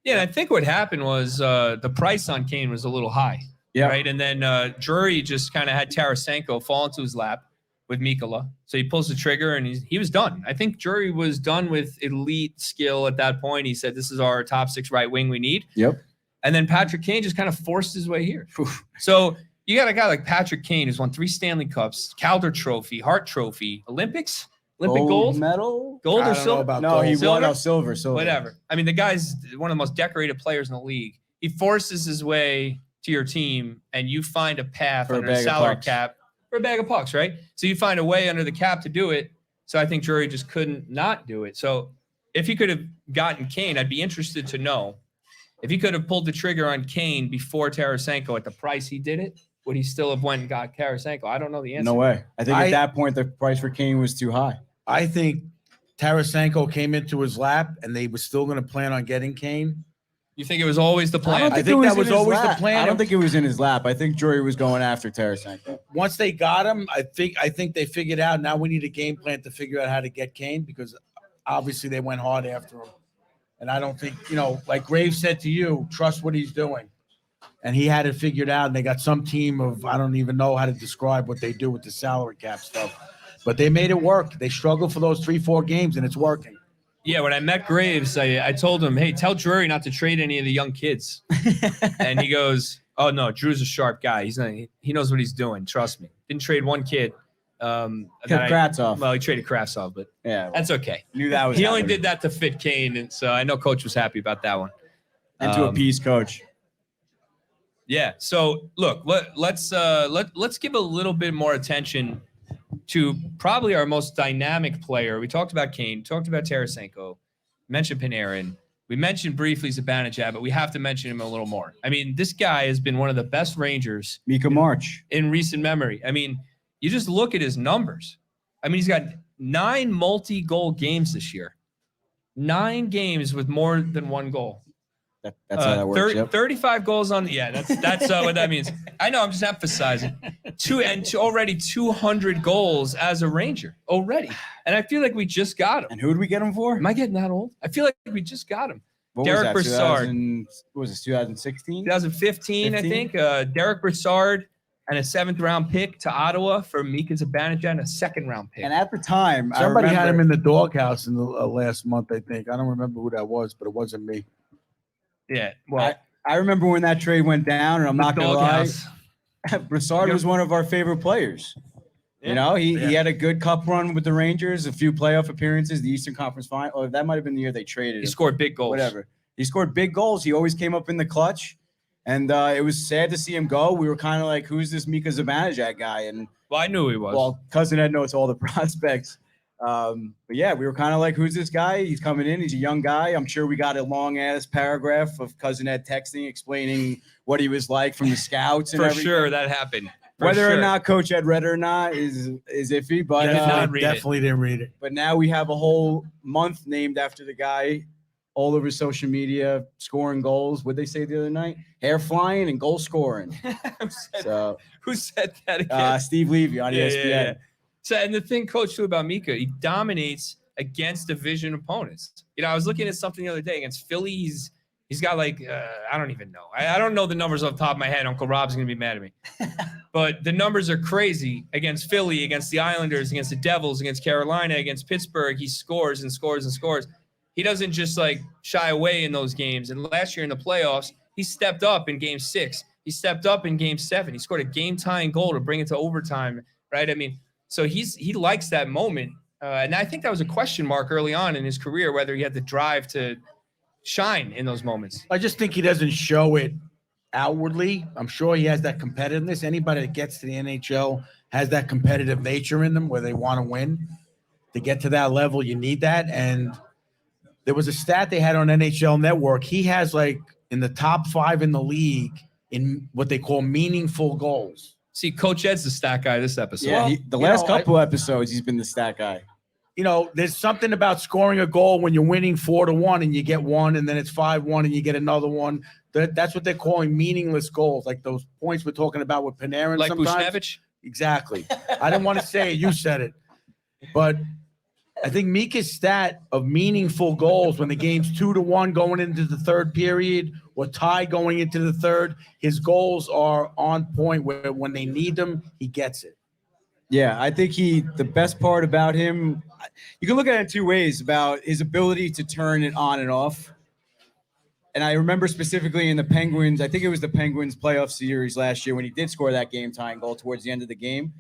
Speaker 1: Yeah, and I think what happened was the price on Kane was a little high.
Speaker 3: Yeah.
Speaker 1: Right. And then Drury just kind of had Tarasenko fall into his lap with Mikkola. So he pulls the trigger and he was done. I think Drury was done with elite skill at that point. He said, this is our top 6 right wing we need.
Speaker 3: Yep.
Speaker 1: And then Patrick Kane just kind of forced his way here. So you got a guy like Patrick Kane who's won 3 Stanley Cups, Calder Trophy, Hart Trophy, Olympic gold
Speaker 3: medal,
Speaker 1: gold or
Speaker 2: I don't know
Speaker 1: silver?
Speaker 2: about
Speaker 3: No,
Speaker 2: gold.
Speaker 3: he
Speaker 1: Silver?
Speaker 3: won silver.
Speaker 1: Whatever. I mean, the guy's one of the most decorated players in the league. He forces his way to your team, and you find a path
Speaker 3: For a
Speaker 1: under
Speaker 3: bag
Speaker 1: the
Speaker 3: of
Speaker 1: salary
Speaker 3: pucks.
Speaker 1: cap for a bag of pucks, right? So you find a way under the cap to do it. So I think Drury just couldn't not do it. So if he could have gotten Kane, I'd be interested to know if he could have pulled the trigger on Kane before Tarasenko at the price he did it. Would he still have went and got Tarasenko? I don't know the answer.
Speaker 3: No way. I think at that point the price for Kane was too high.
Speaker 2: I think Tarasenko came into his lap, and they were still going to plan on getting Kane.
Speaker 1: You think it was always the plan?
Speaker 2: I think that was always the plan.
Speaker 3: I don't think it was in his lap. I think Drury was going after Tarasenko.
Speaker 2: Once they got him, I think they figured out now we need a game plan to figure out how to get Kane, because obviously they went hard after him. And I don't think, like Graves said to you, trust what he's doing. And he had it figured out, and they got some team of, I don't even know how to describe what they do with the salary cap stuff. But they made it work. They struggled for those 3-4 games, and it's working.
Speaker 1: Yeah, when I met Graves, I told him, hey, tell Drury not to trade any of the young kids. And he goes, oh, no, Drew's a sharp guy. He knows what he's doing. Trust me. Didn't trade one kid.
Speaker 3: Kravtsov.
Speaker 1: Well, he traded Kravtsov, but
Speaker 3: Yeah,
Speaker 1: that's okay.
Speaker 3: knew that was.
Speaker 1: He only
Speaker 3: happening.
Speaker 1: did that to fit Kane, and so I know Coach was happy about that one.
Speaker 3: And to appease Coach.
Speaker 1: Yeah. So look, let's give a little bit more attention to probably our most dynamic player. We talked about Kane, talked about Tarasenko, mentioned Panarin. We mentioned briefly Zibanejad, but we have to mention him a little more. I mean, this guy has been one of the best Rangers
Speaker 3: Mika March.
Speaker 1: in recent memory. I mean, you just look at his numbers. I mean, he's got 9 multi-goal games this year. 9 games with more than 1 goal.
Speaker 3: That's how that works.
Speaker 1: 35 goals on. Yeah, that's what that means. I know. I'm just emphasizing. Already 200 goals as a Ranger already, and I feel like we just got him.
Speaker 3: And who did we get him for?
Speaker 1: Am I getting that old? I feel like we just got him.
Speaker 3: What
Speaker 1: Derek
Speaker 3: was that,
Speaker 1: Brassard.
Speaker 3: 2000 What was this? 2016.
Speaker 1: 2015, I think. Derek Brassard and a 7th round pick to Ottawa for Mika Zibanejad and a 2nd round pick.
Speaker 3: And at the time,
Speaker 2: Somebody
Speaker 3: I
Speaker 2: had him
Speaker 3: remember,
Speaker 2: in the doghouse in the last month, I think. I don't remember who that was, but it wasn't me.
Speaker 1: Yeah. Well,
Speaker 3: I remember when that trade went down, and I'm not gonna lie,
Speaker 1: doghouse.
Speaker 3: Brassard was one of our favorite players.
Speaker 1: Yeah.
Speaker 3: He had a good cup run with the Rangers, a few playoff appearances, the Eastern Conference Final. Oh, that might have been the year they traded
Speaker 1: He
Speaker 3: him.
Speaker 1: scored big goals.
Speaker 3: Whatever. He scored big goals. He always came up in the clutch, and it was sad to see him go. We were kind of like, who's this Mika Zibanejad guy? And
Speaker 1: Well, I knew he was.
Speaker 3: well, Cousin Ed knows all the prospects. But yeah, we were kind of like, who's this guy? He's coming in. He's a young guy. I'm sure we got a long ass paragraph of Cousin Ed texting, explaining what he was like from the scouts and
Speaker 1: for
Speaker 3: everything.
Speaker 1: sure that happened. For
Speaker 3: Whether
Speaker 1: sure.
Speaker 3: or not Coach Ed read it or not is iffy, but
Speaker 1: He did not read it.
Speaker 2: Definitely didn't read it.
Speaker 3: but now we have a whole month named after the guy, all over social media, scoring goals. What'd they say the other night? Hair flying and goal scoring. So
Speaker 1: Who said that again?
Speaker 3: Steve Levy on ESPN.
Speaker 1: So, and the thing, Coach, too, about Mika, he dominates against division opponents. You know, I was looking at something the other day against Philly. He's got like, I don't even know. I don't know the numbers off the top of my head. Uncle Rob's going to be mad at me. But the numbers are crazy against Philly, against the Islanders, against the Devils, against Carolina, against Pittsburgh. He scores and scores and scores. He doesn't just like shy away in those games. And last year in the playoffs, he stepped up in game 6. He stepped up in game 7. He scored a game-tying goal to bring it to overtime, right? I mean, so he likes that moment. And I think that was a question mark early on in his career, whether he had the drive to shine in those moments.
Speaker 2: I just think he doesn't show it outwardly. I'm sure he has that competitiveness. Anybody that gets to the NHL has that competitive nature in them where they want to win. To get to that level, you need that. And there was a stat they had on NHL Network. He has like in the top 5 in the league in what they call meaningful goals.
Speaker 1: See, Coach Ed's the stat guy this episode.
Speaker 3: Yeah, the last couple episodes, he's been the stat guy.
Speaker 2: You know, there's something about scoring a goal when you're winning 4-1 and you get one, and then it's 5-1 and you get another one. That's what they're calling meaningless goals, like those points we're talking about with Panarin.
Speaker 1: Like
Speaker 2: sometimes.
Speaker 1: Buchnevich?
Speaker 2: Exactly. I didn't want to say it. You said it. But I think Mika's stat of meaningful goals when the game's 2-1 going into the third period or tie going into the third, his goals are on point where when they need them, he gets it.
Speaker 3: Yeah, I think the best part about him, you can look at it in 2 ways, about his ability to turn it on and off. And I remember specifically in the Penguins, I think it was the Penguins playoff series last year when he did score that game-tying goal towards the end of the game.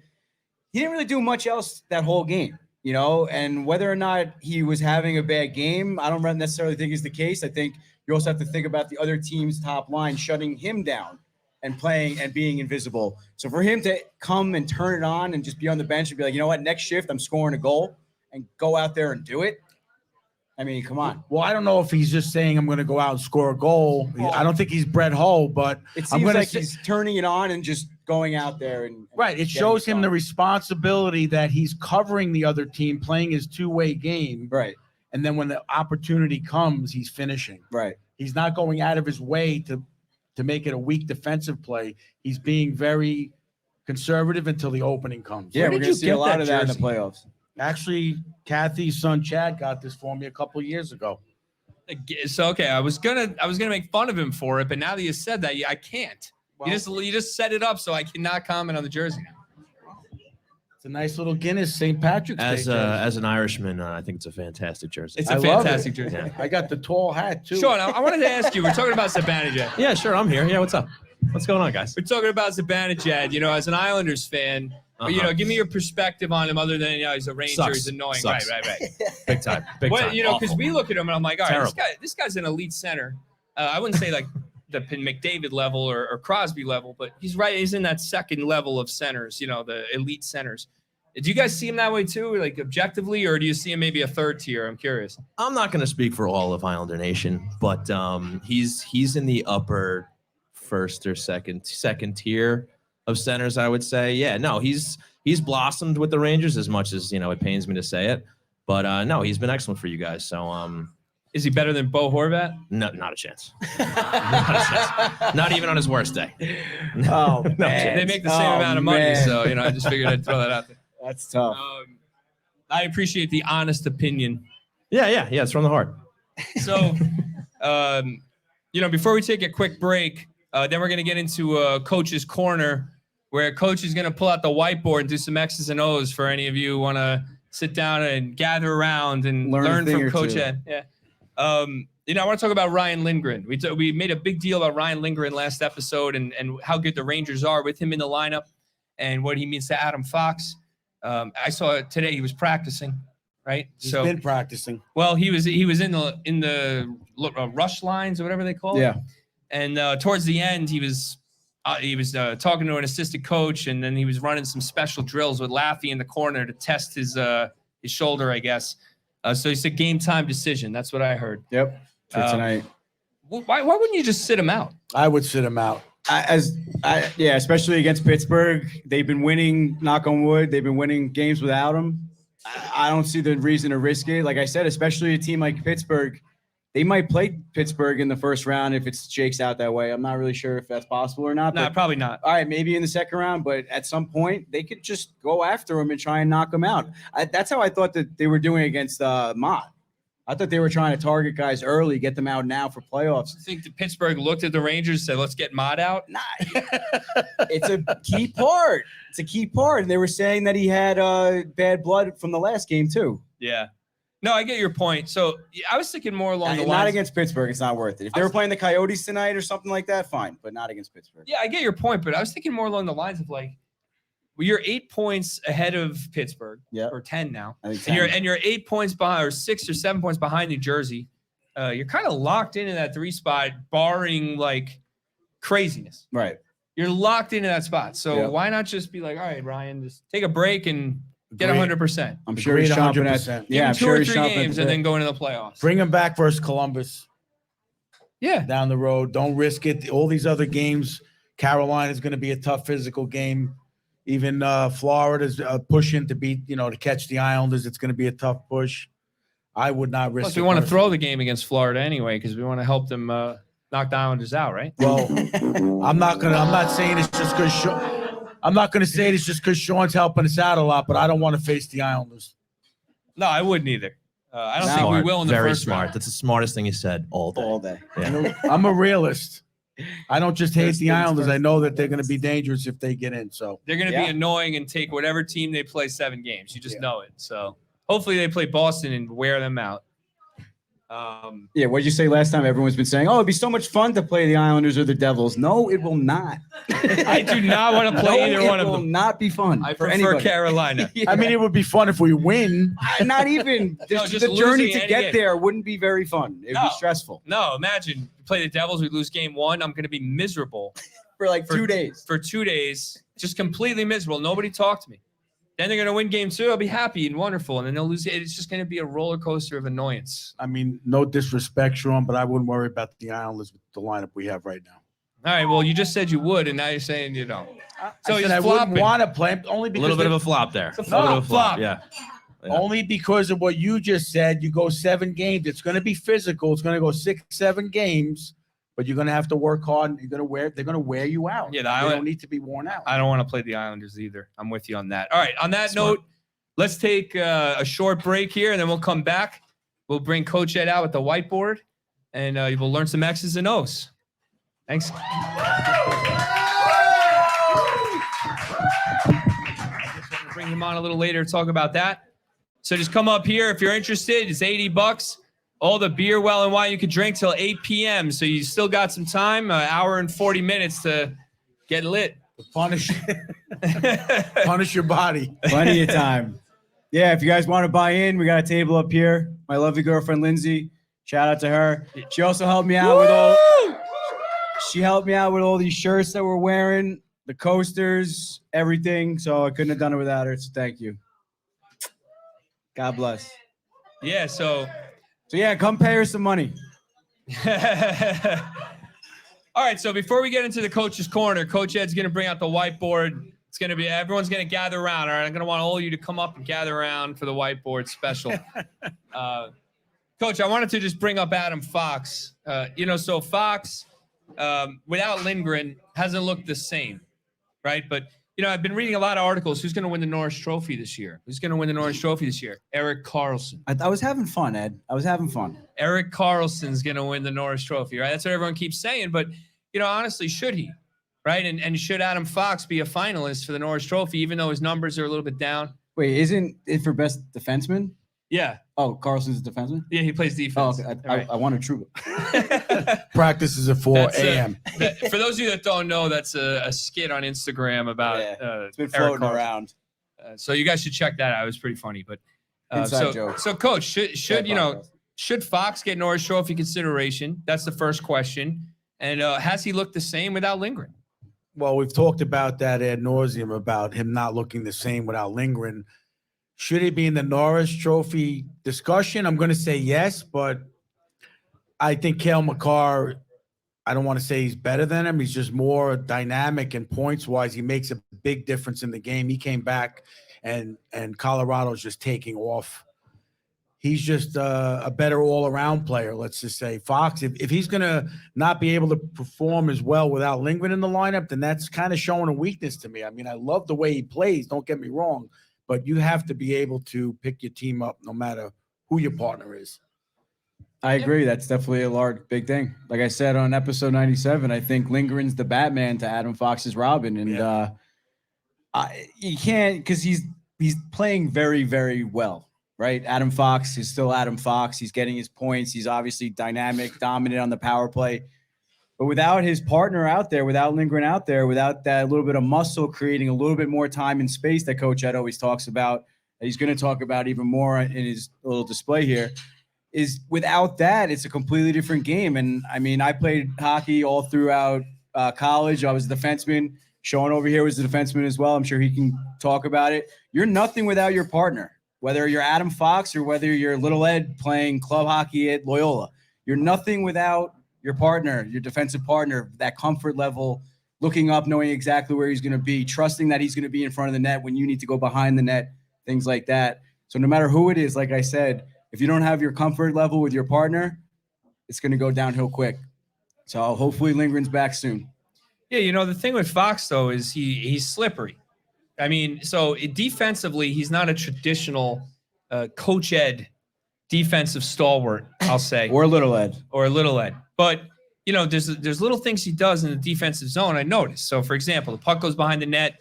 Speaker 3: He didn't really do much else that whole game, you know, and whether or not he was having a bad game, I don't necessarily think is the case. I think you also have to think about the other team's top line shutting him down and playing and being invisible. So for him to come and turn it on and just be on the bench and be like, you know what, next shift I'm scoring a goal and go out there and do it. I mean, come on.
Speaker 2: Well, I don't know if he's just saying I'm going to go out and score a goal. I don't think he's Brett Hull, but
Speaker 3: it seems like he's turning it on and just going out there and
Speaker 2: right. It shows him the responsibility that he's covering the other team, playing his two-way game.
Speaker 3: Right.
Speaker 2: And then when the opportunity comes, he's finishing.
Speaker 3: Right.
Speaker 2: He's not going out of his way to make it a weak defensive play. He's being very conservative until the opening comes.
Speaker 3: Yeah, we're going to see a lot of that in the playoffs.
Speaker 2: Actually, Kathy's son Chad got this for me a couple of years ago.
Speaker 1: So okay, I was gonna make fun of him for it, but now that you said that, I can't.
Speaker 2: Well,
Speaker 1: you just set it up so I cannot comment on the jersey.
Speaker 2: It's a nice little Guinness St. Patrick's Day jersey.
Speaker 6: As an Irishman, I think it's a fantastic jersey.
Speaker 1: It's a fantastic jersey.
Speaker 6: Yeah.
Speaker 2: I got the tall hat too.
Speaker 1: Sean, I wanted to ask you. We're talking about Zibanejad.
Speaker 6: Yeah, sure. I'm here. Yeah, what's up? What's going on, guys?
Speaker 1: We're talking about Zibanejad. You know, as an Islanders fan, but, you know, give me your perspective on him. Other than he's a Ranger,
Speaker 6: Sucks.
Speaker 1: he's annoying.
Speaker 6: Sucks.
Speaker 1: Right.
Speaker 6: Big time. Big time.
Speaker 1: You know, because we look at him and I'm like, all right,
Speaker 6: Terrible.
Speaker 1: this guy's an elite center. I wouldn't say like the McDavid level or Crosby level, but he's right. He's in that second level of centers. You know, the elite centers. Do you guys see him that way too, like objectively, or do you see him maybe a third tier? I'm curious.
Speaker 6: I'm not going to speak for all of Islander Nation, but he's in the upper first or second tier of centers, I would say. Yeah, no, he's blossomed with the Rangers as much as, you know, it pains me to say it, but no, he's been excellent for you guys. So
Speaker 1: is he better than Bo Horvat?
Speaker 6: No, not a chance. Not a chance. Not even on his worst day.
Speaker 3: Oh,
Speaker 6: No,
Speaker 3: man.
Speaker 1: They make the same amount of money, so you know, I just figured I'd throw that out there.
Speaker 3: That's tough.
Speaker 1: I appreciate the honest opinion.
Speaker 6: Yeah, it's from the heart.
Speaker 1: So, you know, before we take a quick break, then we're going to get into Coach's Corner, where Coach is going to pull out the whiteboard and do some X's and O's for any of you who want to sit down and gather around and learn from Coach Ed. Yeah. You know, I want to talk about Ryan Lindgren. We made a big deal about Ryan Lindgren last episode and how good the Rangers are with him in the lineup and what he means to Adam Fox. I saw today he was practicing, right?
Speaker 2: He's been practicing.
Speaker 1: Well, he was in the rush lines or whatever they call it.
Speaker 3: Yeah.
Speaker 1: And towards the end, he was talking to an assistant coach, and then he was running some special drills with Laffy in the corner to test his shoulder, I guess. So he said game time decision. That's what I heard.
Speaker 3: Yep. For tonight.
Speaker 1: Why wouldn't you just sit him out?
Speaker 2: I would sit him out.
Speaker 3: Yeah, especially against Pittsburgh. They've been winning, knock on wood, they've been winning games without him. I don't see the reason to risk it. Like I said, especially a team like Pittsburgh, they might play Pittsburgh in the first round if it shakes out that way. I'm not really sure if that's possible or not.
Speaker 1: No,
Speaker 3: but
Speaker 1: probably not.
Speaker 3: all right, maybe in the second round, but at some point they could just go after him and try and knock him out. That's how I thought that they were doing against Mott. I thought they were trying to target guys early, get them out now for playoffs.
Speaker 1: I think that Pittsburgh looked at the Rangers and said, let's get Mott out.
Speaker 3: Nah, it's a key part. It's a key part. And they were saying that he had bad blood from the last game too.
Speaker 1: Yeah. No, I get your point. So I was thinking more along the lines.
Speaker 3: Not against Pittsburgh. It's not worth it. If they were playing the Coyotes tonight or something like that, fine, but not against Pittsburgh.
Speaker 1: Yeah, I get your point, but I was thinking more along the lines of like, well, you're 8 points ahead of Pittsburgh, or 10 now,
Speaker 3: I think
Speaker 1: and
Speaker 3: 10.
Speaker 1: you're 8 points behind, or 6 or 7 points behind New Jersey. You're kind of locked into that 3 spot, barring like craziness.
Speaker 3: Right.
Speaker 1: You're locked into that spot. So
Speaker 3: Yep.
Speaker 1: why not just be like, all right, Ryan, just take a break and get
Speaker 2: Agreed.
Speaker 1: 100%.
Speaker 3: I'm sure he's
Speaker 2: Agreed,
Speaker 3: chomping
Speaker 2: 100%.
Speaker 3: at.
Speaker 1: Give
Speaker 3: Yeah,
Speaker 1: him
Speaker 3: I'm
Speaker 1: 2
Speaker 3: sure
Speaker 1: or
Speaker 3: he's
Speaker 1: 3
Speaker 3: chomping
Speaker 1: games
Speaker 3: at
Speaker 1: and
Speaker 3: the
Speaker 1: then go into the playoffs.
Speaker 2: Bring him back versus Columbus
Speaker 1: Yeah.
Speaker 2: down the road. Don't risk it. All these other games, Carolina is going to be a tough physical game. Even Florida's pushing to beat, to catch the Islanders. It's going to be a tough push. I would not risk
Speaker 1: Plus,
Speaker 2: it.
Speaker 1: we want to
Speaker 2: personally.
Speaker 1: throw the game against Florida anyway because we want to help them knock the Islanders out, right?
Speaker 2: Well, I'm not saying it's just because I'm not going to say it's just because Sean's helping us out a lot, but I don't want to face the Islanders.
Speaker 1: No, I wouldn't either. I don't think
Speaker 6: Smart.
Speaker 1: we will in the
Speaker 6: Very
Speaker 1: first
Speaker 6: smart.
Speaker 1: round.
Speaker 6: That's the smartest thing you said all day.
Speaker 3: all day.
Speaker 6: Yeah.
Speaker 2: I'm a realist. I don't just hate
Speaker 3: First
Speaker 2: the
Speaker 3: things
Speaker 2: Islanders.
Speaker 3: first.
Speaker 2: I know that they're going to be dangerous if they get in. So
Speaker 1: They're going to
Speaker 3: Yeah.
Speaker 1: be annoying and take whatever team they play 7 games. You just
Speaker 2: Yeah.
Speaker 1: know it. So hopefully they play Boston and wear them out.
Speaker 3: Yeah, what did you say last time? Everyone's been saying, "Oh, it'd be so much fun to play the Islanders or the Devils." No, it will not.
Speaker 1: I do not want to play
Speaker 3: No,
Speaker 1: either
Speaker 3: it
Speaker 1: one of
Speaker 3: will
Speaker 1: them.
Speaker 3: not be fun.
Speaker 1: I
Speaker 3: for
Speaker 1: prefer
Speaker 3: anybody.
Speaker 1: Carolina.
Speaker 3: Yeah.
Speaker 2: I mean, it would be fun if we win.
Speaker 3: Not even
Speaker 1: just
Speaker 3: the journey
Speaker 1: losing
Speaker 3: to
Speaker 1: any
Speaker 3: get
Speaker 1: game.
Speaker 3: there wouldn't be very fun. It'd
Speaker 1: No.
Speaker 3: be stressful
Speaker 1: No, imagine you play the Devils, we lose game 1. I'm going to be miserable
Speaker 3: for like
Speaker 1: For-
Speaker 3: 2 days.
Speaker 1: for 2 days, just completely miserable. Nobody talk to me. Then they're going to win game 2. I'll be happy and wonderful. And then they'll lose. It's just going to be a roller coaster of annoyance.
Speaker 2: I mean, no disrespect, Sean, but I wouldn't worry about the Islanders with the lineup we have right now.
Speaker 1: All right. Well, you just said you would, and now you're saying you don't. So
Speaker 2: I
Speaker 1: he's
Speaker 2: said I wouldn't
Speaker 1: flopping.
Speaker 2: want to play him only
Speaker 6: A
Speaker 2: because
Speaker 6: little bit
Speaker 2: they-
Speaker 6: of a flop there.
Speaker 1: It's a
Speaker 6: A little bit of a
Speaker 1: flop.
Speaker 6: flop. Yeah. Yeah.
Speaker 2: only because of what you just said. You go 7 games. It's going to be physical. It's going to go 6, 7 games, but you're going to have to work hard. They're going to wear you out.
Speaker 1: Yeah, the
Speaker 2: they
Speaker 1: Island-
Speaker 2: don't need to be worn out.
Speaker 1: I don't want to play the Islanders either. I'm with you on that. All right. On that
Speaker 6: Smart.
Speaker 1: note, let's take a short break here, and then we'll come back. We'll bring Coach Ed out with the whiteboard, and we'll learn some X's and O's. Thanks. Bring him on a little later to talk about that. So just come up here if you're interested. It's $80. All the beer, well, and wine you could drink till 8 p.m. So you still got some time, an hour and 40 minutes to get lit.
Speaker 2: Punish your body.
Speaker 3: Plenty of time. Yeah, if you guys want to buy in, we got a table up here. My lovely girlfriend Lindsay, shout out to her. She also helped me out with all. She helped me out with all these shirts that we're wearing, the coasters, everything. So I couldn't have done it without her. So thank you. God bless.
Speaker 1: Yeah, so
Speaker 3: So yeah, come pay her some money.
Speaker 1: all right, so before we get into the coach's corner, Coach Ed's going to bring out the whiteboard. It's going to be everyone's going to gather around. All right, I'm going to want all of you to come up and gather around for the whiteboard special. Coach, I wanted to just bring up Adam Fox. So Fox, without Lindgren, hasn't looked the same, right? But I've been reading a lot of articles. Who's going to win the Norris Trophy this year? Who's going to win the Norris Trophy this year? Erik Karlsson.
Speaker 3: I was having fun, Ed. I was having fun.
Speaker 1: Erik Karlsson's going to win the Norris Trophy, right? That's what everyone keeps saying. But, honestly, should he? Right? And should Adam Fox be a finalist for the Norris Trophy, even though his numbers are a little bit down?
Speaker 3: Wait, isn't it for best defenseman?
Speaker 1: Yeah.
Speaker 3: Oh, Carlson's a defenseman?
Speaker 1: Yeah, he plays
Speaker 3: Oh,
Speaker 1: defense.
Speaker 3: okay.
Speaker 1: Right.
Speaker 3: I want a true.
Speaker 2: Practices at 4
Speaker 1: That's
Speaker 2: a.m.
Speaker 1: For those of you that don't know, that's a skit on Instagram about
Speaker 3: It's been
Speaker 1: Erik
Speaker 3: floating
Speaker 1: Karlsson.
Speaker 3: around.
Speaker 1: So you guys should check that out. It was pretty funny. But
Speaker 3: Inside joke.
Speaker 1: So Coach, should
Speaker 3: Podcast.
Speaker 1: should Fox get Norris Trophy consideration? That's the first question. And has he looked the same without Lindgren?
Speaker 2: Well, we've talked about that ad nauseum about him not looking the same without Lindgren. Should he be in the Norris Trophy discussion? I'm going to say yes, but I think Cale Makar, I don't want to say he's better than him. He's just more dynamic and points-wise. He makes a big difference in the game. He came back, and Colorado's just taking off. he's just a better all-around player. Let's just say Fox. If he's going to not be able to perform as well without Lindgren in the lineup, then that's kind of showing a weakness to me. I mean, I love the way he plays. Don't get me wrong, but you have to be able to pick your team up no matter who your partner is.
Speaker 3: I agree. That's definitely a big thing. Like I said on episode 97, I think Lindgren's the Batman to Adam Fox's Robin, and you can't, because he's playing very, very well, right? Adam Fox is still Adam Fox. He's getting his points. He's obviously dynamic, dominant on the power play. But without his partner out there, without Lindgren out there, without that little bit of muscle creating a little bit more time and space that Coach Ed always talks about, that he's going to talk about even more in his little display here, is without that, it's a completely different game. And I mean, I played hockey all throughout college. I was a defenseman. Sean over here was a defenseman as well. I'm sure he can talk about it. You're nothing without your partner, whether you're Adam Fox or whether you're Little Ed playing club hockey at Loyola. You're nothing without your partner, your defensive partner, that comfort level, looking up, knowing exactly where he's going to be, trusting that he's going to be in front of the net when you need to go behind the net, things like that. So no matter who it is, like I said, if you don't have your comfort level with your partner, it's going to go downhill quick. So hopefully Lindgren's back soon.
Speaker 1: Yeah, the thing with Fox, though, is he's slippery. I mean, so defensively, he's not a traditional Coach Ed defensive stalwart, I'll say.
Speaker 3: Or Little Ed.
Speaker 1: But, there's little things he does in the defensive zone I noticed. So, for example, the puck goes behind the net.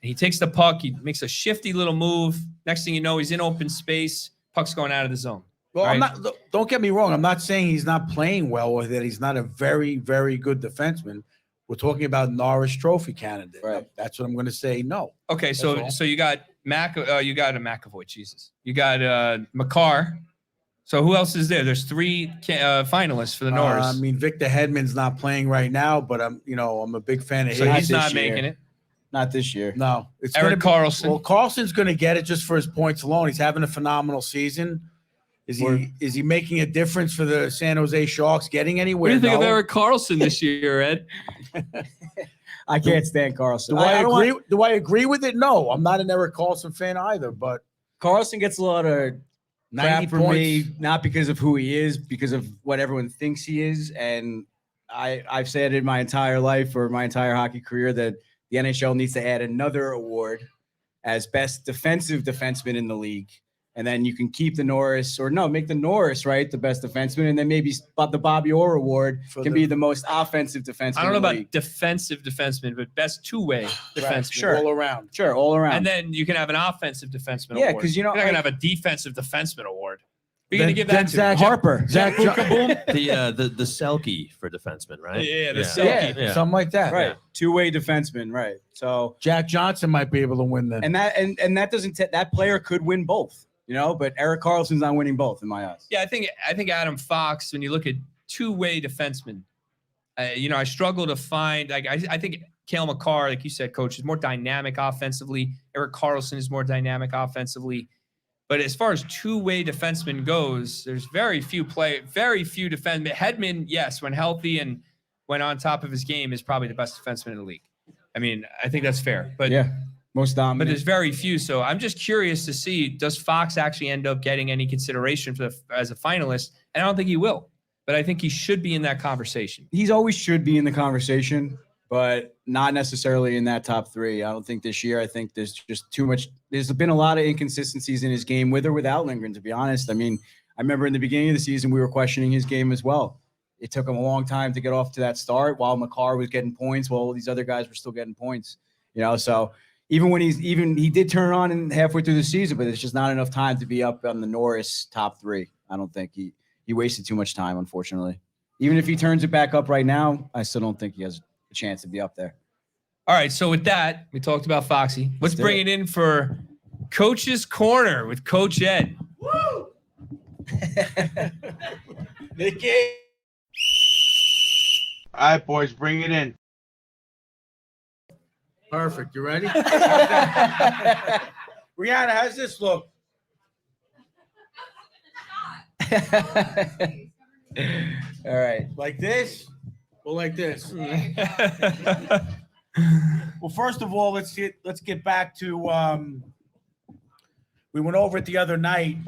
Speaker 1: He takes the puck. He makes a shifty little move. Next thing you know, he's in open space. Puck's going out of the zone.
Speaker 2: Well,
Speaker 1: right?
Speaker 2: Don't get me wrong. I'm not saying he's not playing well or that he's not a very, very good defenseman. We're talking about Norris Trophy candidate.
Speaker 3: Right.
Speaker 2: That's what I'm going to say. No.
Speaker 1: Okay, so you got you got a McAvoy. Jesus, you got McCarr. So who else is there? There's 3 finalists for the Norris.
Speaker 2: I mean, Victor Hedman's not playing right now, but I'm a big fan of his.
Speaker 1: So he's not making it.
Speaker 3: Not this year.
Speaker 2: No, it's
Speaker 1: Eric Carlson.
Speaker 2: Well, Carlson's going to get it just for his points alone. He's having a phenomenal season. Is he making a difference for the San Jose Sharks getting anywhere?
Speaker 1: What do you think of
Speaker 2: No.
Speaker 1: Eric Carlson this year, Ed?
Speaker 3: I can't stand Carlson.
Speaker 2: Do I agree with it? No, I'm not an Eric Carlson fan either, but
Speaker 3: Carlson gets a lot of
Speaker 2: 90
Speaker 3: crap for
Speaker 2: points.
Speaker 3: me, not because of who he is, because of what everyone thinks he is. And I've said it my entire life or my entire hockey career that the NHL needs to add another award as best defensive defenseman in the league. And then you can keep the Norris, or make the Norris, right, the best defenseman. And then maybe the Bobby Orr award can be the most offensive defenseman.
Speaker 1: I don't know
Speaker 3: in the
Speaker 1: about
Speaker 3: league.
Speaker 1: defensive defenseman, but best two-way defenseman.
Speaker 2: Right,
Speaker 3: Sure.
Speaker 2: all around.
Speaker 3: Sure, all around.
Speaker 1: And then you can have an offensive defenseman
Speaker 3: Yeah,
Speaker 1: award.
Speaker 3: 'cause,
Speaker 1: you're not going to have a defensive defenseman award. Who are you going to give that to?
Speaker 2: Zach
Speaker 3: Harper.
Speaker 2: Zach
Speaker 6: The Selke for defenseman, right?
Speaker 1: Yeah, the
Speaker 3: Yeah.
Speaker 1: Selke.
Speaker 2: something like that.
Speaker 3: Right. Two-way defenseman, right. So
Speaker 2: Jack Johnson might be able to win then.
Speaker 3: and that doesn't that player could win both, but Eric Carlson's not winning both in my eyes.
Speaker 1: Yeah, I think Adam Fox, when you look at two-way defensemen, I struggle to find, I think Cale McCarr, like you said, Coach, is more dynamic offensively. Eric Carlson is more dynamic offensively. But as far as two-way defenseman goes, there's very few defensemen. Hedman, yes, when healthy and when on top of his game, is probably the best defenseman in the league. I mean, I think that's fair. But
Speaker 3: Yeah, most
Speaker 1: but
Speaker 3: dominant.
Speaker 1: there's very few. So I'm just curious to see, does Fox actually end up getting any consideration as a finalist? And I don't think he will. But I think he should be in that conversation.
Speaker 3: He's always should be in the conversation, but not necessarily in that top 3. I don't think this year. I think there's just too much. There's been a lot of inconsistencies in his game, with or without Lindgren, to be honest. I mean, I remember in the beginning of the season, we were questioning his game as well. It took him a long time to get off to that start while McCarr was getting points, while all these other guys were still getting points. So even when he did turn on in halfway through the season, but it's just not enough time to be up on the Norris top 3. I don't think he wasted too much time, unfortunately. Even if he turns it back up right now, I still don't think he has a chance to be up there.
Speaker 1: All right, so with that, we talked about Foxy. Let's
Speaker 3: do
Speaker 1: bring
Speaker 3: it.
Speaker 1: it in for Coach's Corner with Coach Ed.
Speaker 2: Woo! Nicky. All right, boys, bring it in. Perfect. You ready? Rihanna, how's this look?
Speaker 3: All right.
Speaker 2: Like this? Or like this? Well, first of all, let's get back to we went over it the other night,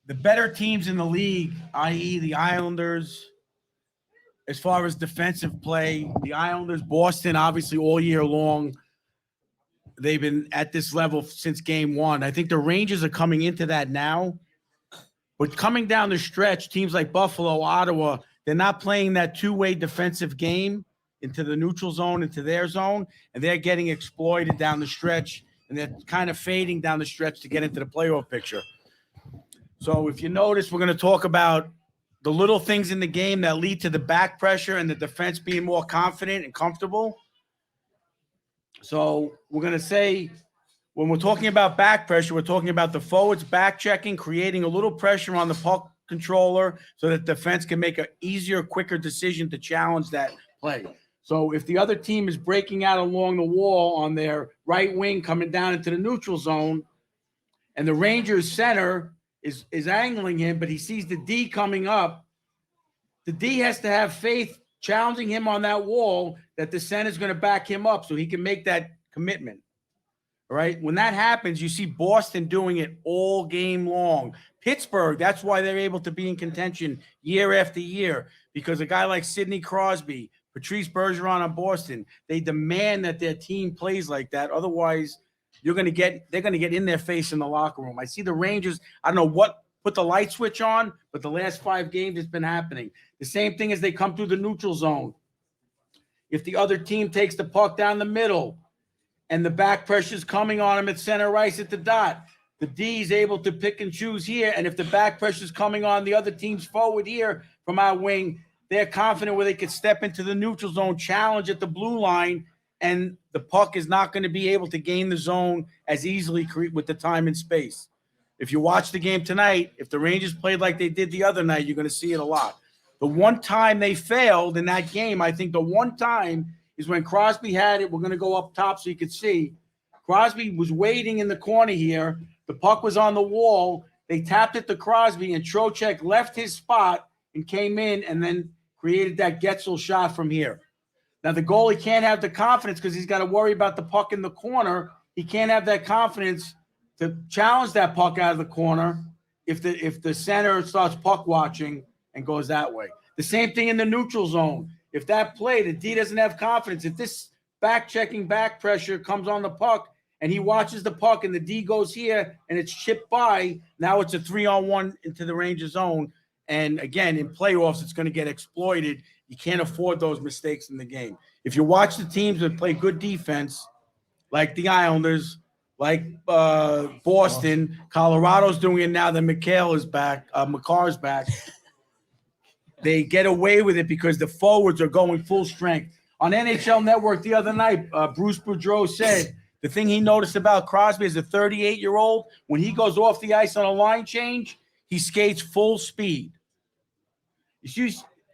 Speaker 2: the better teams in the league, i.e. the Islanders, as far as defensive play, the Islanders, Boston, obviously all year long, they've been at this level since game one. I think the Rangers are coming into that now. But coming down the stretch, teams like Buffalo, Ottawa, they're not playing that two-way defensive game into the neutral zone, into their zone, and they're getting exploited down the stretch, and they're kind of fading down the stretch to get into the playoff picture. So if you notice, we're going to talk about the little things in the game that lead to the back pressure and the defense being more confident and comfortable. So we're going to say, when we're talking about back pressure, we're talking about the forwards back checking, creating a little pressure on the puck controller so that defense can make an easier, quicker decision to challenge that play. So if the other team is breaking out along the wall on their right wing coming down into the neutral zone, and the Rangers center is angling him, but he sees the D coming up, the D has to have faith challenging him on that wall that the center is going to back him up so he can make that commitment. All right. When that happens, you see Boston doing it all game long. Pittsburgh, that's why they're able to be in contention year after year, because a guy like Sidney Crosby, Patrice Bergeron on Boston, they demand that their team plays like that. Otherwise, they're going to get in their face in the locker room. I see the Rangers, I don't know what put the light switch on, but the last 5 games it's been happening. The same thing as they come through the neutral zone. If the other team takes the puck down the middle, and the back pressure is coming on him at center ice at the dot, the D is able to pick and choose here. And if the back pressure is coming on the other team's forward here from our wing, they're confident where they could step into the neutral zone, challenge at the blue line, and the puck is not going to be able to gain the zone as easily with the time and space. If you watch the game tonight, if the Rangers played like they did the other night, you're going to see it a lot. The one time they failed in that game, I think the one time is when Crosby had it. We're going to go up top so you can see. Crosby was waiting in the corner here. The puck was on the wall. They tapped it to Crosby, and Trocheck left his spot and came in and then created that Getzel shot from here. Now, the goalie can't have the confidence because he's got to worry about the puck in the corner. He can't have that confidence to challenge that puck out of the corner if the center starts puck watching and goes that way. The same thing in the neutral zone. If that play, the D doesn't have confidence. If this back-checking back pressure comes on the puck and he watches the puck and the D goes here and it's chipped by, now it's a 3-on-1 into the Rangers zone. And again, in playoffs, it's going to get exploited. You can't afford those mistakes in the game. If you watch the teams that play good defense, like the Islanders, like Boston, Colorado's doing it now that Makkar's back. They get away with it because the forwards are going full strength. On NHL Network the other night, Bruce Boudreau said the thing he noticed about Crosby as a 38-year-old, when he goes off the ice on a line change, he skates full speed.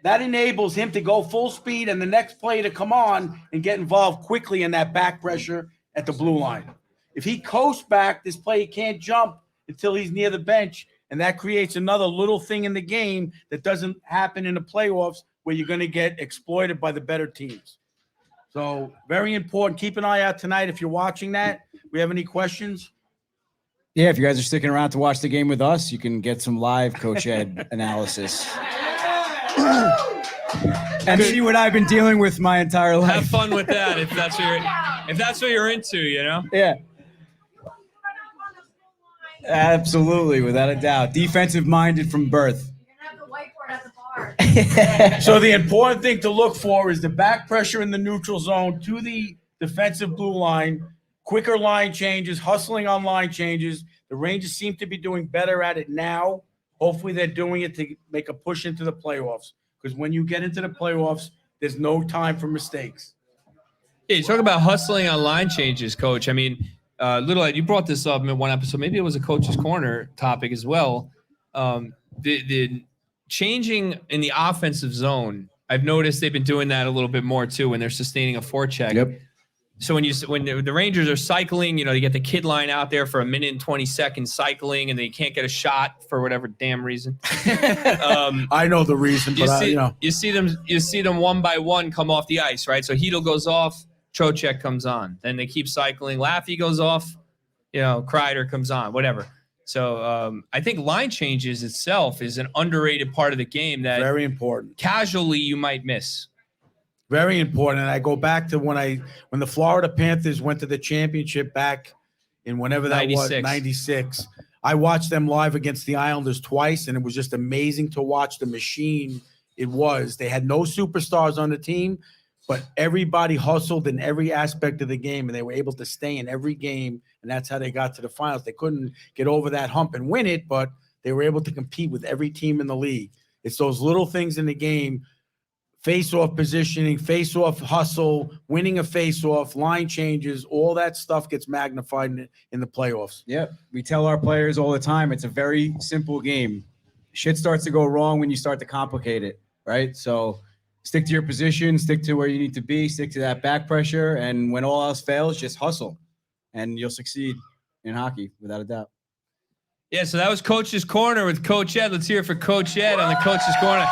Speaker 2: That enables him to go full speed and the next play to come on and get involved quickly in that back pressure at the blue line. If he coasts back, this play he can't jump until he's near the bench. And that creates another little thing in the game that doesn't happen in the playoffs where you're going to get exploited by the better teams. So very important. Keep an eye out tonight if you're watching that. We have any questions?
Speaker 3: Yeah, if you guys are sticking around to watch the game with us, you can get some live Coach Ed analysis. And see what I've been dealing with my entire life.
Speaker 1: Have fun with that if that's what you're into, you know?
Speaker 3: Yeah. Absolutely, without a doubt. Defensive minded from birth.
Speaker 7: You're gonna have the whiteboard at the bar.
Speaker 2: So the important thing to look for is the back pressure in the neutral zone to the defensive blue line, quicker line changes, hustling on line changes. The Rangers seem to be doing better at it now. Hopefully they're doing it to make a push into the playoffs, because when you get into the playoffs, there's no time for mistakes.
Speaker 1: Yeah, you talk about hustling on line changes, Coach. I mean, Little Ed, you brought this up in one episode. Maybe it was a Coach's Corner topic as well. The changing in the offensive zone, I've noticed they've been doing that a little bit more too when they're sustaining a forecheck.
Speaker 3: Yep.
Speaker 1: So when the Rangers are cycling, you get the kid line out there for 1 minute and 20 seconds cycling, and they can't get a shot for whatever damn reason.
Speaker 2: I know the reason, but
Speaker 1: you see them one by one come off the ice, right? So Hedl goes off, Trocheck comes on. Then they keep cycling. Laffy goes off, Kreider comes on, whatever. So I think line changes itself is an underrated part of the game that
Speaker 2: Very important.
Speaker 1: casually you might miss.
Speaker 2: Very important. And I go back to when the Florida Panthers went to the championship back in whenever that
Speaker 1: 96.
Speaker 2: was, 96. I watched them live against the Islanders twice, and it was just amazing to watch the machine it was. They had no superstars on the team, but everybody hustled in every aspect of the game, and they were able to stay in every game, and that's how they got to the finals. They couldn't get over that hump and win it, but they were able to compete with every team in the league. It's those little things in the game, face-off positioning, face-off hustle, winning a face-off, line changes, all that stuff gets magnified in the playoffs.
Speaker 3: Yep. We tell our players all the time, it's a very simple game. Shit starts to go wrong when you start to complicate it, right? So stick to your position, stick to where you need to be, stick to that back pressure, and when all else fails, just hustle, and you'll succeed in hockey, without a doubt.
Speaker 1: Yeah, so that was Coach's Corner with Coach Ed. Let's hear it for Coach Ed on the Coach's Corner.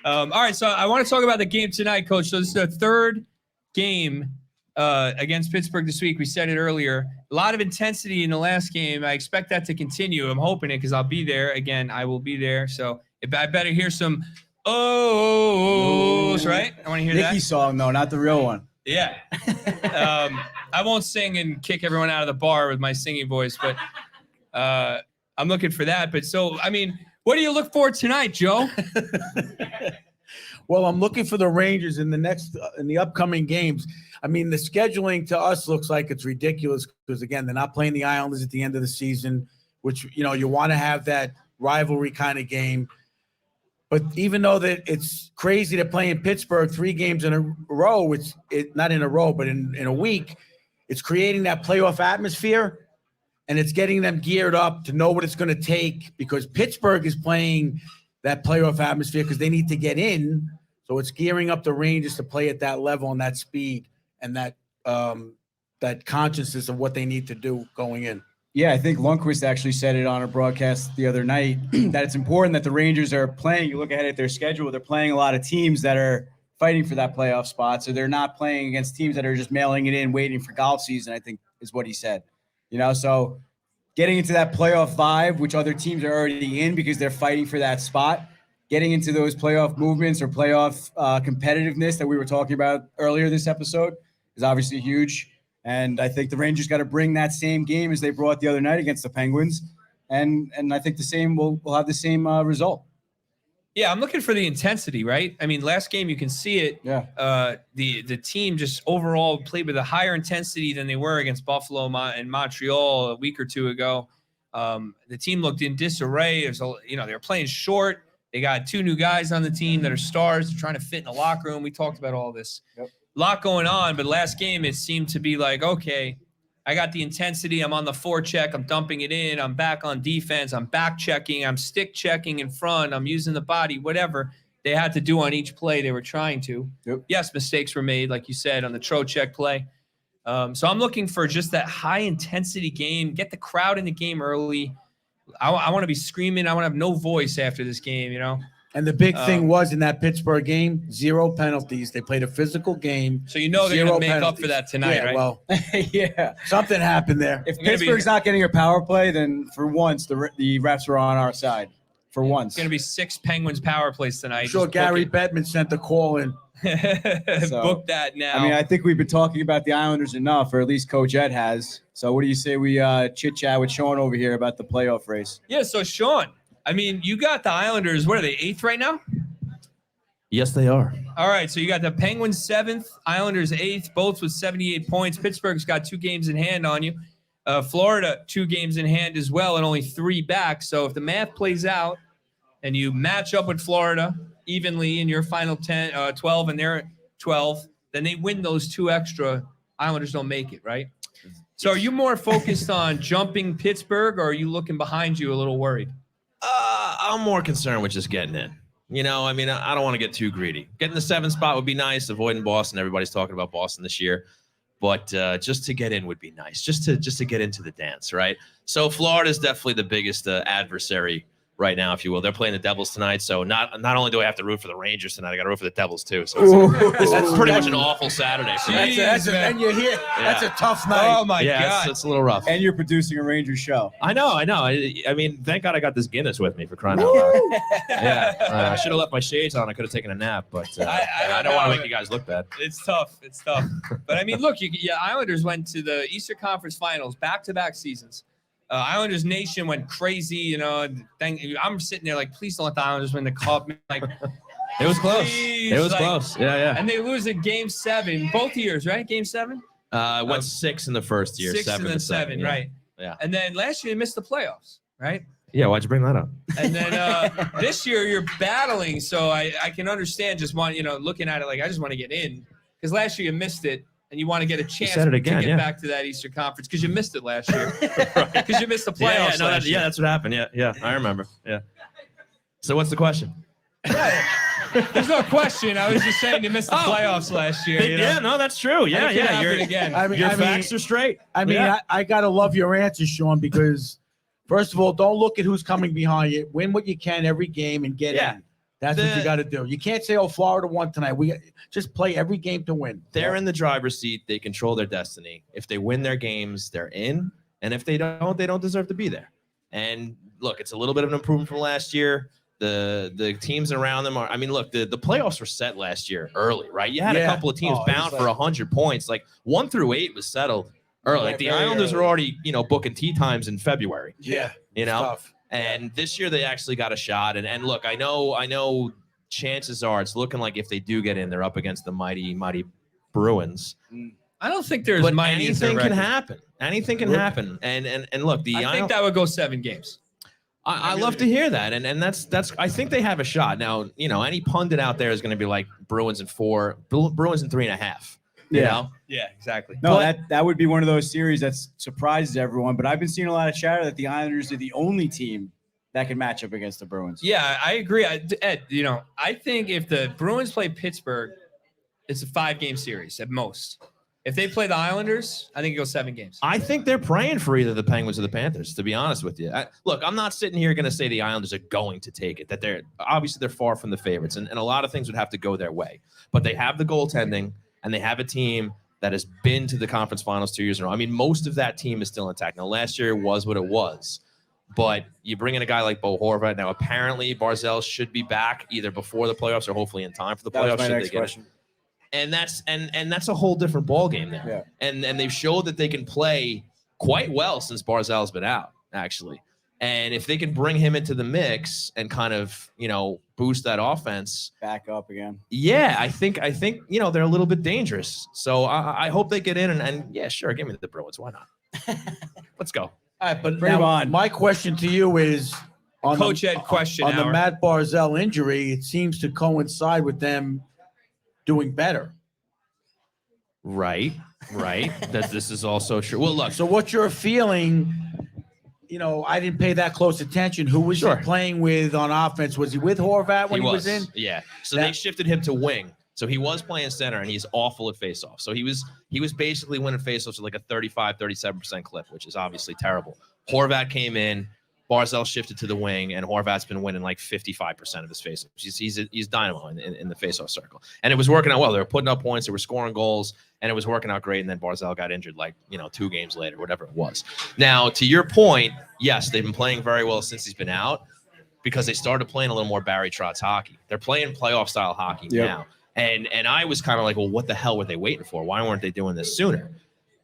Speaker 1: All right, so I want to talk about the game tonight, Coach. So this is the third game against Pittsburgh this week. We said it earlier. A lot of intensity in the last game. I expect that to continue. I'm hoping it because I'll be there. Again, I will be there. So I better hear some ohs, right? I want to hear that.
Speaker 3: Nicki song, though, not the real one.
Speaker 1: Yeah. I won't sing and kick everyone out of the bar with my singing voice, but I'm looking for that. But so, I mean, what do you look for tonight, Joe?
Speaker 2: Well, I'm looking for the Rangers in the upcoming games. I mean, the scheduling to us looks like it's ridiculous because, again, they're not playing the Islanders at the end of the season, which, you want to have that rivalry kind of game. But even though that it's crazy to play in Pittsburgh 3 games in a row, it's not in a row, but in a week, it's creating that playoff atmosphere. And it's getting them geared up to know what it's going to take because Pittsburgh is playing that playoff atmosphere because they need to get in. So it's gearing up the Rangers to play at that level and that speed and that consciousness of what they need to do going in.
Speaker 3: Yeah, I think Lundqvist actually said it on a broadcast the other night that it's important that the Rangers are playing. You look ahead at their schedule, they're playing a lot of teams that are fighting for that playoff spot. So they're not playing against teams that are just mailing it in, waiting for golf season, I think is what he said. So getting into that playoff vibe, which other teams are already in because they're fighting for that spot, getting into those playoff movements or playoff competitiveness that we were talking about earlier this episode is obviously huge. And I think the Rangers got to bring that same game as they brought the other night against the Penguins. And I think the same will have the same result.
Speaker 1: Yeah, I'm looking for the intensity, right? I mean, last game you can see it.
Speaker 3: Yeah.
Speaker 1: The team just overall played with a higher intensity than they were against Buffalo and Montreal a week or two ago. The team looked in disarray. They were playing short. They got 2 new guys on the team that are stars. They're trying to fit in the locker room. We talked about all this.
Speaker 3: Yep.
Speaker 1: A lot going on, but last game it seemed to be like, okay, I got the intensity. I'm on the forecheck. I'm dumping it in. I'm back on defense. I'm back checking. I'm stick checking in front. I'm using the body, whatever they had to do on each play they were trying to.
Speaker 3: Yep.
Speaker 1: Yes, mistakes were made, like you said, on the Trocheck play. So I'm looking for just that high intensity game. Get the crowd in the game early. I want to be screaming. I want to have no voice after this game,
Speaker 2: And the big thing was in that Pittsburgh game, 0 penalties. They played a physical game.
Speaker 1: So they're going to make up for that tonight, right?
Speaker 2: Well,
Speaker 3: Yeah.
Speaker 2: something happened there.
Speaker 3: If Pittsburgh's not getting a power play, then for once the refs are on our side. For once.
Speaker 1: It's going to be 6 Penguins power plays tonight.
Speaker 2: I'm sure Gary Bettman sent the call in.
Speaker 3: So,
Speaker 1: book that now.
Speaker 3: I mean, I think we've been talking about the Islanders enough, or at least Coach Ed has. So what do you say we chit-chat with Sean over here about the playoff race?
Speaker 1: Yeah, so Sean, I mean, you got the Islanders. What are they, 8th right now?
Speaker 6: Yes, they are.
Speaker 1: All right, so you got the Penguins 7th, Islanders 8th, both with 78 points. Pittsburgh's got 2 games in hand on you. Florida, 2 games in hand as well and only 3 back. So if the math plays out and you match up with Florida evenly in your final 12 and they're 12, then they win those 2 extra. Islanders don't make it, right? So are you more focused on jumping Pittsburgh, or are you looking behind you a little worried?
Speaker 6: I'm more concerned with just getting in. I mean, I don't want to get too greedy. Getting the 7th spot would be nice. Avoiding Boston. Everybody's talking about Boston this year. But just to get in would be nice. Just to get into the dance, right? So Florida is definitely the biggest adversary right now, if you will. They're playing the Devils tonight, so not only do I have to root for the Rangers tonight, I got to root for the Devils too. So that's pretty much an awful Saturday for me.
Speaker 2: And you're here. That's a tough night.
Speaker 1: Oh my
Speaker 6: Yeah,
Speaker 1: God.
Speaker 6: it's a little rough.
Speaker 3: And you're producing a Rangers show.
Speaker 6: I know. I mean, thank God I got this Guinness with me for crying out loud. Yeah, I should have left my shades on. I could have taken a nap, but I don't want to make you guys look bad.
Speaker 1: It's tough. It's tough. But I mean, look, Islanders went to the Eastern Conference Finals back-to-back seasons. Islanders Nation went crazy, I'm sitting there like, please don't let the Islanders win the cup. Like,
Speaker 6: It was close.
Speaker 1: please,
Speaker 6: It was
Speaker 1: like-
Speaker 6: close. Yeah.
Speaker 1: And they lose in Game 7, both years, right? Game 7,
Speaker 6: Went 6 in the first year,
Speaker 1: 6
Speaker 6: 7
Speaker 1: and then
Speaker 6: the
Speaker 1: 7,
Speaker 6: second, yeah.
Speaker 1: right?
Speaker 6: Yeah.
Speaker 1: And then last year they missed the playoffs, right?
Speaker 6: Yeah, why'd you bring that up?
Speaker 1: And then this year you're battling, so I can understand just looking at it like I just want to get in because last year you missed it. And you want to get a chance
Speaker 6: said it again,
Speaker 1: to get
Speaker 6: yeah.
Speaker 1: back to that Eastern Conference because you missed it last year. Because you missed the playoffs last year.
Speaker 6: That's what happened. Yeah, I remember. Yeah. So what's the question?
Speaker 1: There's no question. I was just saying you missed the playoffs last year.
Speaker 6: Yeah, no, that's true. Yeah,
Speaker 1: And it could happen
Speaker 6: Your
Speaker 1: again.
Speaker 6: your facts are straight.
Speaker 2: I mean,
Speaker 6: Yeah.
Speaker 2: I gotta love your answer, Sean, because first of all, don't look at who's coming behind you. Win what you can every game and get
Speaker 6: Yeah.
Speaker 2: in. That's what
Speaker 6: The-
Speaker 2: you got to do. You can't say, "Oh, Florida won tonight." We just play every game to win.
Speaker 6: They're in the driver's seat. They control their destiny. If they win their games, they're in. And if they don't deserve to be there. And look, it's a little bit of an improvement from last year. The teams around them are. I mean, look, the playoffs were set last year early, right? You had a
Speaker 2: Yeah.
Speaker 6: couple of teams
Speaker 2: Oh, it was
Speaker 6: bound
Speaker 2: like-
Speaker 6: for 100 points. Like 1 through 8 was settled early. Like the
Speaker 2: very
Speaker 6: Islanders
Speaker 2: early.
Speaker 6: were already, booking tee times in February.
Speaker 2: Yeah,
Speaker 6: You
Speaker 2: it's
Speaker 6: know.
Speaker 2: tough.
Speaker 6: And this year they actually got a shot. And look, I know. Chances are it's looking like if they do get in, they're up against the mighty Bruins.
Speaker 1: I don't think there's
Speaker 6: But
Speaker 1: mighty as their
Speaker 6: anything can
Speaker 1: record.
Speaker 6: happen. Anything can happen. And look,
Speaker 1: I think that would go 7 games.
Speaker 6: I love to hear that. And that's I think they have a shot. Now, any pundit out there is going to be like Bruins in 4, Bruins in 3.5. You
Speaker 3: Yeah.
Speaker 6: know?
Speaker 1: Yeah, exactly.
Speaker 3: No,
Speaker 6: But-
Speaker 3: that would be one of those series that surprises everyone. But I've been seeing a lot of chatter that the Islanders are the only team that can match up against the Bruins.
Speaker 1: Yeah, I agree. Ed, I think if the Bruins play Pittsburgh, it's a 5-game series at most. If they play the Islanders, I think it goes 7 games.
Speaker 6: I think they're praying for either the Penguins or the Panthers, to be honest with you. Look, I'm not sitting here going to say the Islanders are going to take it, that they're far from the favorites, and a lot of things would have to go their way. But they have the goaltending, and they have a team that has been to the conference finals 2 years in a row. I mean, most of that team is still intact. Now, last year was what it was. But you bring in a guy like Bo Horvat. Now, apparently, Barzal should be back either before the playoffs or hopefully in time for the
Speaker 3: That was
Speaker 6: playoffs.
Speaker 3: my
Speaker 6: should
Speaker 3: next
Speaker 6: they get it.
Speaker 3: question.
Speaker 6: And that's a whole different ball game there.
Speaker 3: Yeah.
Speaker 6: And they've showed that they can play quite well since Barzal's been out, actually. And if they can bring him into the mix and kind of, boost that offense,
Speaker 3: Back up again.
Speaker 6: yeah, I think they're a little bit dangerous. So I hope they get in and yeah, sure, give me the Bruins. Why not? Let's go.
Speaker 2: All right, but
Speaker 3: Bring him
Speaker 2: now,
Speaker 3: on.
Speaker 2: my question to you is on
Speaker 1: Coach Ed question
Speaker 2: on the
Speaker 1: hour.
Speaker 2: Matt Barzal injury. It seems to coincide with them doing better.
Speaker 6: Right. That this is also true. Well, look,
Speaker 2: So what's your feeling? I didn't pay that close attention. Who was
Speaker 6: Sure.
Speaker 2: he playing with on offense? Was he with Horvat when he was in?
Speaker 6: Yeah. So
Speaker 2: That-
Speaker 6: they shifted him to wing. So he was playing center, and he's awful at faceoff. So he was basically winning faceoffs at like a 37% clip, which is obviously terrible. Horvat came in, Barzal shifted to the wing, and Horvat's been winning like 55% of his faceoffs. He's dynamo in the faceoff circle, and it was working out well. They were putting up points, they were scoring goals, and it was working out great. And then Barzal got injured, 2 games later, whatever it was. Now, to your point, yes, they've been playing very well since he's been out because they started playing a little more Barry Trotz hockey. They're playing playoff style hockey now. And I was kind of like, well, what the hell were they waiting for? Why weren't they doing this sooner?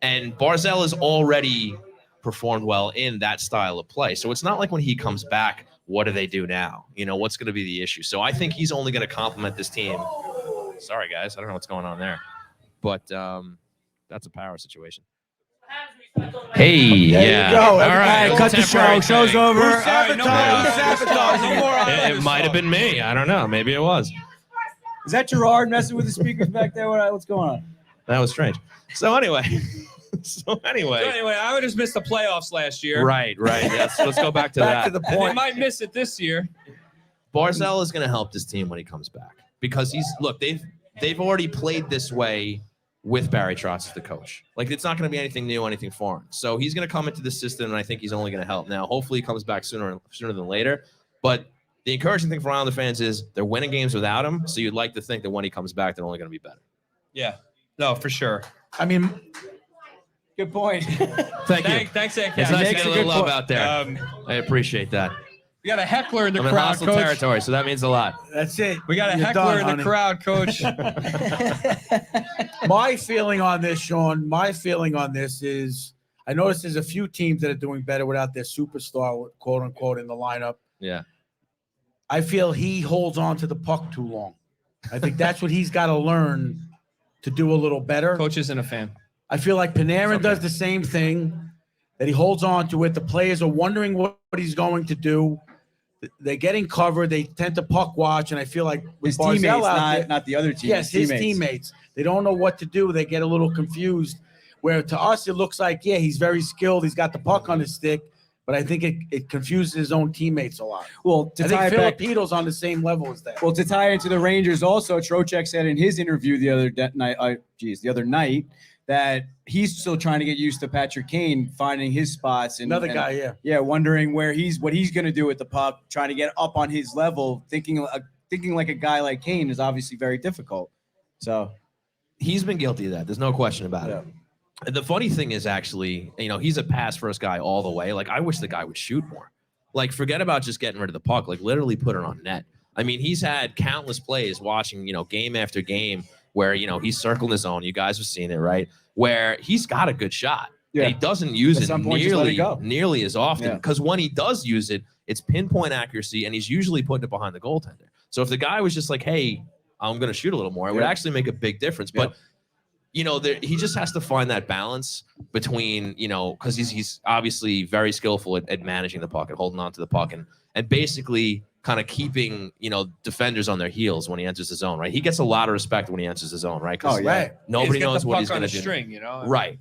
Speaker 6: And Barzal has already performed well in that style of play. So it's not like when he comes back, what do they do now? What's going to be the issue? So I think he's only going to complement this team. Sorry, guys. I don't know what's going on there. But that's a power situation. Hey, yeah.
Speaker 2: go.
Speaker 6: All
Speaker 2: Everybody
Speaker 6: right.
Speaker 3: cut the
Speaker 6: temporary
Speaker 3: show. Show's
Speaker 6: thing.
Speaker 3: over.
Speaker 2: Who's sabotaging? No more
Speaker 6: It might have been me. I don't know. Maybe it was.
Speaker 3: Is that Gerard messing with the speakers back there? What's going on?
Speaker 6: That was strange. So anyway,
Speaker 1: So anyway, I would have missed the playoffs last year.
Speaker 6: right. Yes, let's go back to
Speaker 2: Back
Speaker 6: that.
Speaker 2: to the
Speaker 1: And they
Speaker 2: point.
Speaker 1: might miss it this year.
Speaker 6: Barzal is going to help this team when he comes back because they've already played this way with Barry Trotz as the coach. Like it's not going to be anything new, anything foreign. So he's going to come into the system, and I think he's only going to help. Now, hopefully, he comes back sooner than later. But the encouraging thing for Islander fans is they're winning games without him. So you'd like to think that when he comes back, they're only going to be better.
Speaker 1: Yeah. No, for sure.
Speaker 2: I mean,
Speaker 3: Good point.
Speaker 6: Thank you.
Speaker 1: Thanks, Ed.
Speaker 6: It's nice to
Speaker 3: makes
Speaker 6: get
Speaker 3: a
Speaker 6: a
Speaker 3: good
Speaker 6: little love
Speaker 3: point.
Speaker 6: out there. I appreciate that.
Speaker 1: We got a heckler in the
Speaker 6: I'm in
Speaker 1: crowd,
Speaker 6: hostile
Speaker 1: coach.
Speaker 6: territory, so that means a lot.
Speaker 2: that's it.
Speaker 1: We got a
Speaker 2: You're
Speaker 1: heckler
Speaker 2: done,
Speaker 1: in the
Speaker 2: honey.
Speaker 1: crowd, coach.
Speaker 2: My feeling on this, Sean, is I noticed there's a few teams that are doing better without their superstar, quote unquote, in the lineup.
Speaker 6: Yeah.
Speaker 2: I feel he holds on to the puck too long. I think that's what he's got to learn to do a little better.
Speaker 1: Coach isn't a fan.
Speaker 2: I feel like Panarin does the same thing, that he holds on to it. The players are wondering what he's going to do. They're getting covered. They tend to puck watch, and I feel like with
Speaker 3: His teammates,
Speaker 2: Barzal out there,
Speaker 3: not the other team.
Speaker 2: yes, his teammates. They don't know what to do. They get a little confused. Where to us, it looks like, yeah, he's very skilled. He's got the puck on his stick, but I think it confuses his own teammates a lot.
Speaker 3: Well, to
Speaker 2: I
Speaker 3: tie
Speaker 2: think
Speaker 3: it back,
Speaker 2: Filipino's on the same level as that.
Speaker 3: well, to tie into the Rangers, also Trocheck said in his interview the other night that he's still trying to get used to Patrick Kane finding his spots and
Speaker 2: Another guy,
Speaker 3: yeah, wondering what he's going to do with the puck, trying to get up on his level, thinking like a guy like Kane is obviously very difficult. So
Speaker 6: He's been guilty of that. There's no question about it. The funny thing is actually, he's a pass first guy all the way. Like, I wish the guy would shoot more. Like, forget about just getting rid of the puck. Like, literally put it on net. I mean, he's had countless plays watching, game after game where, he's circling his own. You guys have seen it, right? Where he's got a good shot.
Speaker 3: Yeah.
Speaker 6: And he doesn't use
Speaker 3: At
Speaker 6: it
Speaker 3: some point, just let it go.
Speaker 6: nearly as often.
Speaker 3: Yeah.
Speaker 6: Because when he does use it, it's pinpoint accuracy, and he's usually putting it behind the goaltender. So if the guy was just like, hey, I'm going to shoot a little more, it would actually make a big difference. But he just has to find that balance between, because he's obviously very skillful at managing the puck and holding on to the puck and basically kind of keeping, defenders on their heels when he enters the zone, right? He gets a lot of respect when he enters the zone, right?
Speaker 3: Oh, yeah.
Speaker 6: Nobody knows what he's
Speaker 1: going
Speaker 6: going
Speaker 1: to
Speaker 6: do.
Speaker 1: string,
Speaker 6: Right.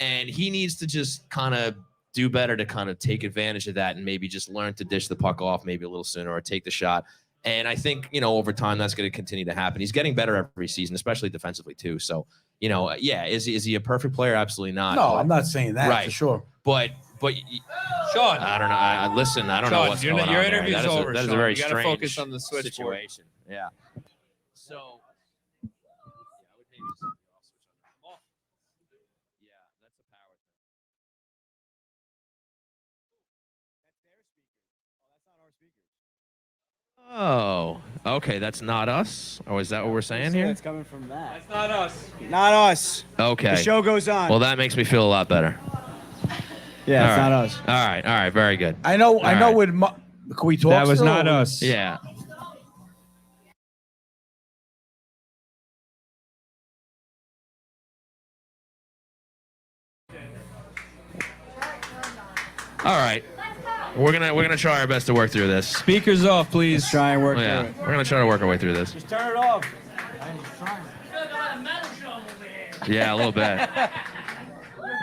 Speaker 6: And he needs to just kind of do better to kind of take advantage of that and maybe just learn to dish the puck off maybe a little sooner or take the shot. And I think, over time that's going to continue to happen. He's getting better every season, especially defensively too. So, is he a perfect player? Absolutely not.
Speaker 2: no, I'm not saying that for sure.
Speaker 6: But
Speaker 1: Sean,
Speaker 6: I don't know. Listen, I don't know
Speaker 1: Sean,
Speaker 6: what's
Speaker 1: your
Speaker 6: going on.
Speaker 1: your
Speaker 6: there.
Speaker 1: interview's
Speaker 6: That is
Speaker 1: over.
Speaker 6: That is a
Speaker 1: Sean.
Speaker 6: very
Speaker 1: You got to
Speaker 6: strange
Speaker 1: focus on the switchboard.
Speaker 6: situation. Yeah. So. Yeah, that's a power thing. Oh, okay. That's not us? Or is that what we're saying here?
Speaker 3: It's coming from that.
Speaker 1: That's not us.
Speaker 3: Not us.
Speaker 6: Okay.
Speaker 3: The show goes on.
Speaker 6: Well, that makes me feel a lot better.
Speaker 3: yeah, it's
Speaker 6: all
Speaker 3: not
Speaker 6: right.
Speaker 3: us.
Speaker 6: All right. Very good.
Speaker 2: I know.
Speaker 6: right.
Speaker 2: With can we talk?
Speaker 1: That was
Speaker 2: still,
Speaker 1: not
Speaker 2: or-
Speaker 1: us.
Speaker 6: Yeah. All right. We're gonna try our best to work through this.
Speaker 1: Speakers off, please.
Speaker 3: Let's try and work
Speaker 6: Yeah,
Speaker 3: through it.
Speaker 6: we're gonna try to work our way through this.
Speaker 3: Just turn it off.
Speaker 6: Yeah, a little bit.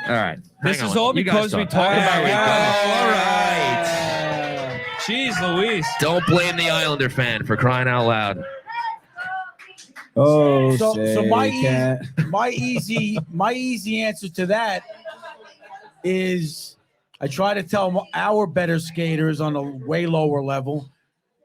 Speaker 6: All right.
Speaker 1: This
Speaker 6: Hang
Speaker 1: is
Speaker 6: on.
Speaker 1: all
Speaker 6: You guys
Speaker 1: because we
Speaker 6: talk.
Speaker 1: talked about
Speaker 6: All
Speaker 1: it.
Speaker 6: right.
Speaker 1: Jeez Louise.
Speaker 6: Don't blame the Islander fan for crying out loud.
Speaker 3: Oh,
Speaker 2: So my
Speaker 3: cat.
Speaker 2: easy answer to that is I try to tell our better skaters on a way lower level,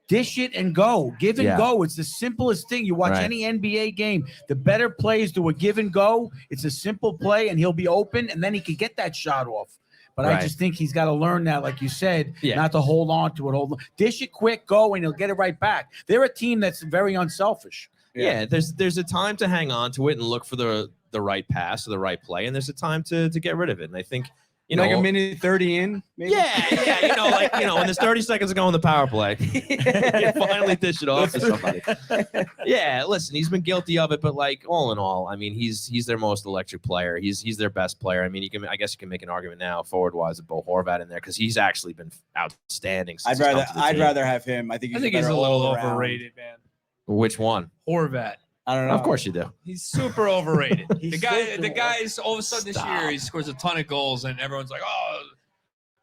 Speaker 2: dish it and go, give and go. It's the simplest thing. You watch
Speaker 6: Right.
Speaker 2: any NBA game, the better plays do a give and go. It's a simple play and he'll be open and then he can get that shot off. But I
Speaker 6: Right.
Speaker 2: just think he's got to learn that, like you said,
Speaker 6: Yeah.
Speaker 2: not to hold on to it. Dish it quick, go, and he'll get it right back. They're a team that's very unselfish.
Speaker 6: Yeah, there's a time to hang on to it and look for the right pass or the right play, and there's a time to get rid of it. And I think
Speaker 3: Like a minute 30 in, maybe?
Speaker 6: Yeah, when there's 30 seconds to go on the power play, you finally dish it off to somebody. Yeah, listen, he's been guilty of it, but like all in all, I mean, he's their most electric player. He's their best player. I mean, I guess you can make an argument now forward wise of Bo Horvat in there because he's actually been outstanding. Since
Speaker 3: I'd rather have him. I think
Speaker 1: I think
Speaker 3: he's
Speaker 1: he's
Speaker 3: a
Speaker 1: a little
Speaker 3: all-around.
Speaker 1: overrated, man.
Speaker 6: Which one?
Speaker 1: Horvat.
Speaker 3: I don't know.
Speaker 6: Of course you do.
Speaker 1: He's super overrated.
Speaker 2: He's
Speaker 1: the guy's all of a sudden this year he scores a ton of goals and everyone's like, oh,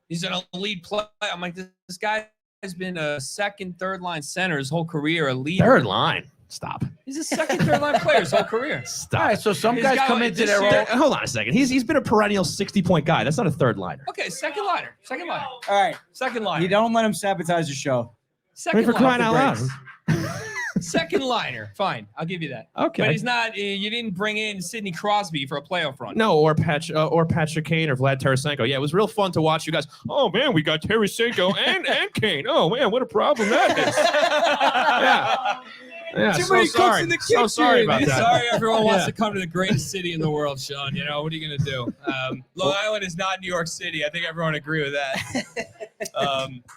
Speaker 1: he's an elite player. I'm like, this guy has been a second, third line center his whole career, a leader.
Speaker 6: Third line. Stop.
Speaker 1: He's a second, third line player his whole career.
Speaker 6: Stop.
Speaker 2: All right, so some
Speaker 1: He's
Speaker 2: guys
Speaker 1: got
Speaker 2: come
Speaker 1: it
Speaker 2: into
Speaker 1: this
Speaker 2: their
Speaker 1: year.
Speaker 2: own.
Speaker 6: Hold on a second. He's been a perennial 60-point guy. That's not a third liner.
Speaker 1: Okay, second liner.
Speaker 3: All right.
Speaker 1: Second liner.
Speaker 3: You don't let him sabotage the show.
Speaker 1: Second
Speaker 6: for crying
Speaker 1: liner.
Speaker 6: out loud.
Speaker 1: Second liner. Fine. I'll give you that.
Speaker 6: Okay.
Speaker 1: But he's not, you didn't bring in Sidney Crosby for a playoff run.
Speaker 6: No, or Patrick Kane or Vlad Tarasenko. Yeah, it was real fun to watch you guys. Oh man, we got Tarasenko and Kane. Oh man, what a problem that is. Yeah.
Speaker 3: Too
Speaker 6: So
Speaker 3: many cooks
Speaker 6: sorry.
Speaker 3: in the
Speaker 6: So sorry
Speaker 3: kitchen.
Speaker 6: about that.
Speaker 1: Sorry, everyone wants to come to the greatest city in the world, Sean. You know, what are you going to do? Long Island is not New York City. I think everyone agree with that.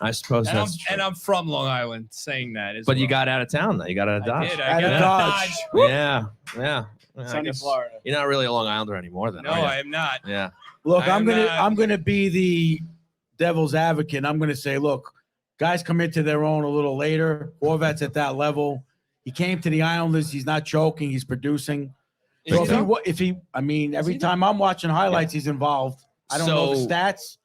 Speaker 6: I suppose
Speaker 1: and,
Speaker 6: that's true.
Speaker 1: I'm from Long Island saying that as
Speaker 6: But
Speaker 1: well.
Speaker 6: you got out of town though. You got out of Dodge.
Speaker 1: I did.
Speaker 2: Out
Speaker 1: I
Speaker 2: of
Speaker 1: got
Speaker 2: Dodge.
Speaker 1: Dodge.
Speaker 6: Yeah. Yeah. I
Speaker 3: Sunny
Speaker 6: guess
Speaker 3: Florida.
Speaker 6: You're not really a Long Islander anymore then.
Speaker 1: No,
Speaker 6: are you?
Speaker 1: I am not.
Speaker 6: Yeah.
Speaker 2: Look,
Speaker 1: I'm
Speaker 2: I'm gonna be the devil's advocate. I'm gonna say, look, guys come into their own a little later. Horvat's at that level. He came to the Islanders. He's not joking. He's producing. So I mean, every time I'm watching highlights, he's involved. I don't know the
Speaker 6: So-
Speaker 2: stats.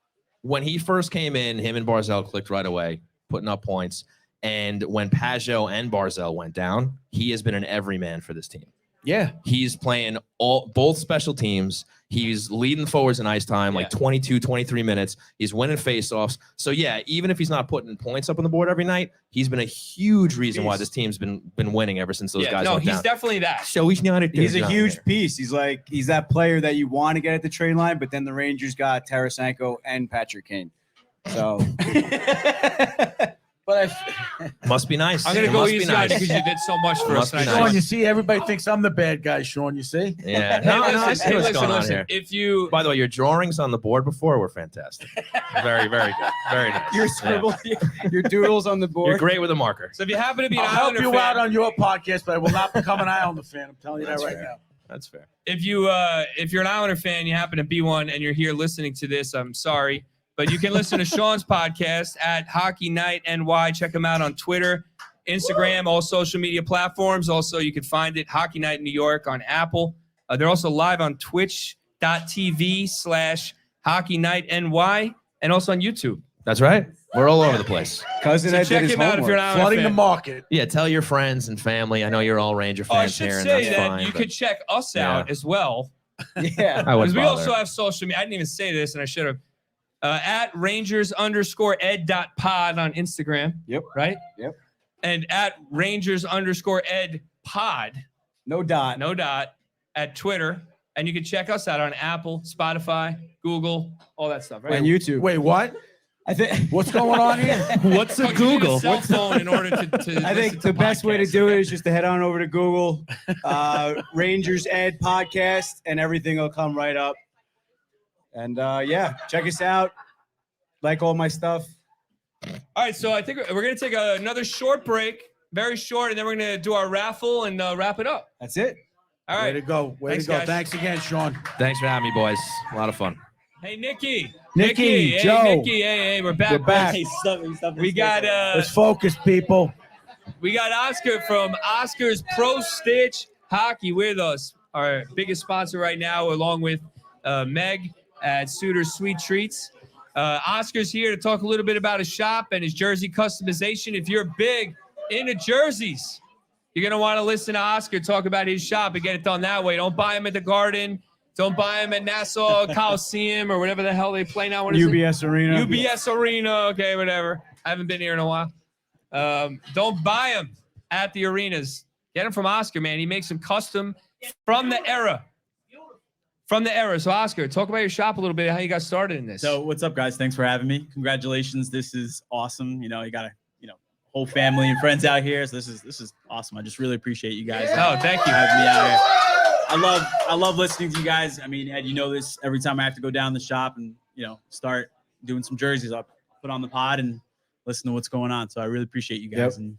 Speaker 6: When he first came in, him and Barzell clicked right away, putting up points. And when Pajot and Barzell went down, he has been an everyman for this team.
Speaker 2: Yeah.
Speaker 6: He's playing both special teams. He's leading forwards in ice time, like 22, 23 minutes. He's winning faceoffs. So, yeah, even if he's not putting points up on the board every night, he's been a huge reason why this team's been winning ever since those guys
Speaker 1: no,
Speaker 6: went
Speaker 1: he's
Speaker 6: down.
Speaker 1: definitely that.
Speaker 6: So he's not
Speaker 3: He's a huge piece. He's that player that you want to get at the trade line, but then the Rangers got Tarasenko and Patrick Kane. So
Speaker 2: But
Speaker 6: Must be nice.
Speaker 1: I'm going
Speaker 6: It
Speaker 1: to go
Speaker 6: must be
Speaker 1: easy on you
Speaker 6: nice.
Speaker 1: because you did so much for us
Speaker 6: Must be
Speaker 1: tonight.
Speaker 6: nice.
Speaker 2: Sean, you see, everybody thinks I'm the bad guy, Sean. You see?
Speaker 6: Yeah.
Speaker 1: Hey,
Speaker 6: No, I
Speaker 1: listen,
Speaker 6: see what's going on here.
Speaker 1: If you
Speaker 6: By the way, your drawings on the board before were fantastic. Very, very good. Very nice.
Speaker 3: your
Speaker 6: Yeah.
Speaker 3: scribble, your doodles on the board.
Speaker 6: You're great with a marker.
Speaker 1: so if you happen to be an
Speaker 2: I'll help
Speaker 1: Islander
Speaker 2: you
Speaker 1: fan,
Speaker 2: out on your podcast, but I will not become an Islander fan. I'm telling you that right now.
Speaker 6: That's fair.
Speaker 1: if you're an Islander fan, you happen to be one, and you're here listening to this, I'm sorry, but you can listen to Sean's podcast at Hockey Night NY. Check him out on Twitter, Instagram, all social media platforms. Also, you can find it Hockey Night New York on Apple. They're also live on twitch.tv/Hockey Night NY and also on YouTube.
Speaker 6: That's right. We're all over the place.
Speaker 3: Cousin
Speaker 1: So
Speaker 3: Ed
Speaker 1: check
Speaker 3: did his
Speaker 1: him out if you're an
Speaker 3: homework.
Speaker 1: Islander
Speaker 2: Flooding the
Speaker 1: fan.
Speaker 2: market.
Speaker 6: Yeah, tell your friends and family. I know you're all Ranger
Speaker 1: Oh, I
Speaker 6: fans
Speaker 1: should
Speaker 6: here, and
Speaker 1: say
Speaker 6: that's
Speaker 1: that
Speaker 6: fine.
Speaker 1: you
Speaker 6: but
Speaker 1: could check us out as well.
Speaker 3: Yeah.
Speaker 6: I wouldn't
Speaker 1: Because we
Speaker 6: bother.
Speaker 1: also have social media. I didn't even say this, and I should have. At Rangers_ed.pod on Instagram.
Speaker 3: Yep.
Speaker 1: Right?
Speaker 3: Yep.
Speaker 1: And at Rangers_ed_pod,
Speaker 3: No dot.
Speaker 1: no dot, at Twitter. And you can check us out on Apple, Spotify, Google, all that stuff, right?
Speaker 3: And YouTube.
Speaker 2: Wait, what?
Speaker 3: I think
Speaker 2: What's going on here?
Speaker 6: What's
Speaker 1: Oh, you need a cell phone in order to
Speaker 3: I think the best way to do it is just to head on over to Google, Rangers Ed podcast, and everything will come right up. And check us out. Like all my stuff.
Speaker 1: All right, so I think we're going to take another short break, very short, and then we're going to do our raffle and wrap it up.
Speaker 3: That's it.
Speaker 1: All
Speaker 2: Way
Speaker 1: right.
Speaker 2: to go. Way
Speaker 1: Thanks,
Speaker 2: to go.
Speaker 1: guys.
Speaker 2: Thanks again, Sean.
Speaker 6: Thanks for having me, boys. A lot of fun.
Speaker 1: Hey, Nikki.
Speaker 2: Nikki,
Speaker 1: Hey,
Speaker 2: Joe.
Speaker 1: Nikki. Hey, we're back.
Speaker 2: We're back.
Speaker 1: We got
Speaker 2: Let's focus, people.
Speaker 1: Oscar from Oscar's Pro Stitch Hockey with us, our biggest sponsor right now, along with Meg at Suiter's Sweet Treats. Oscar's here to talk a little bit about his shop and his jersey customization. If you're big into jerseys, you're going to want to listen to Oscar talk about his shop and get it done that way. Don't buy them at the Garden. Don't buy them at Nassau Coliseum or whatever the hell they play now. What is it?
Speaker 3: UBS Arena.
Speaker 1: UBS Arena. Okay, whatever. I haven't been here in a while. Don't buy them at the arenas. Get them from Oscar, man. He makes them custom from the era. From the era. So, Oscar, talk about your shop a little bit, how you got started in this.
Speaker 8: So what's up, guys? Thanks for having me. Congratulations. This is awesome. You know, you got a whole family and friends out here. So this is awesome. I just really appreciate you guys.
Speaker 1: Oh, thank
Speaker 8: for
Speaker 1: you.
Speaker 8: having me out here. I love listening to you guys. I mean, Ed, you know this. Every time I have to go down the shop and start doing some jerseys, I'll put on the pod and listen to what's going on. So I really appreciate you guys and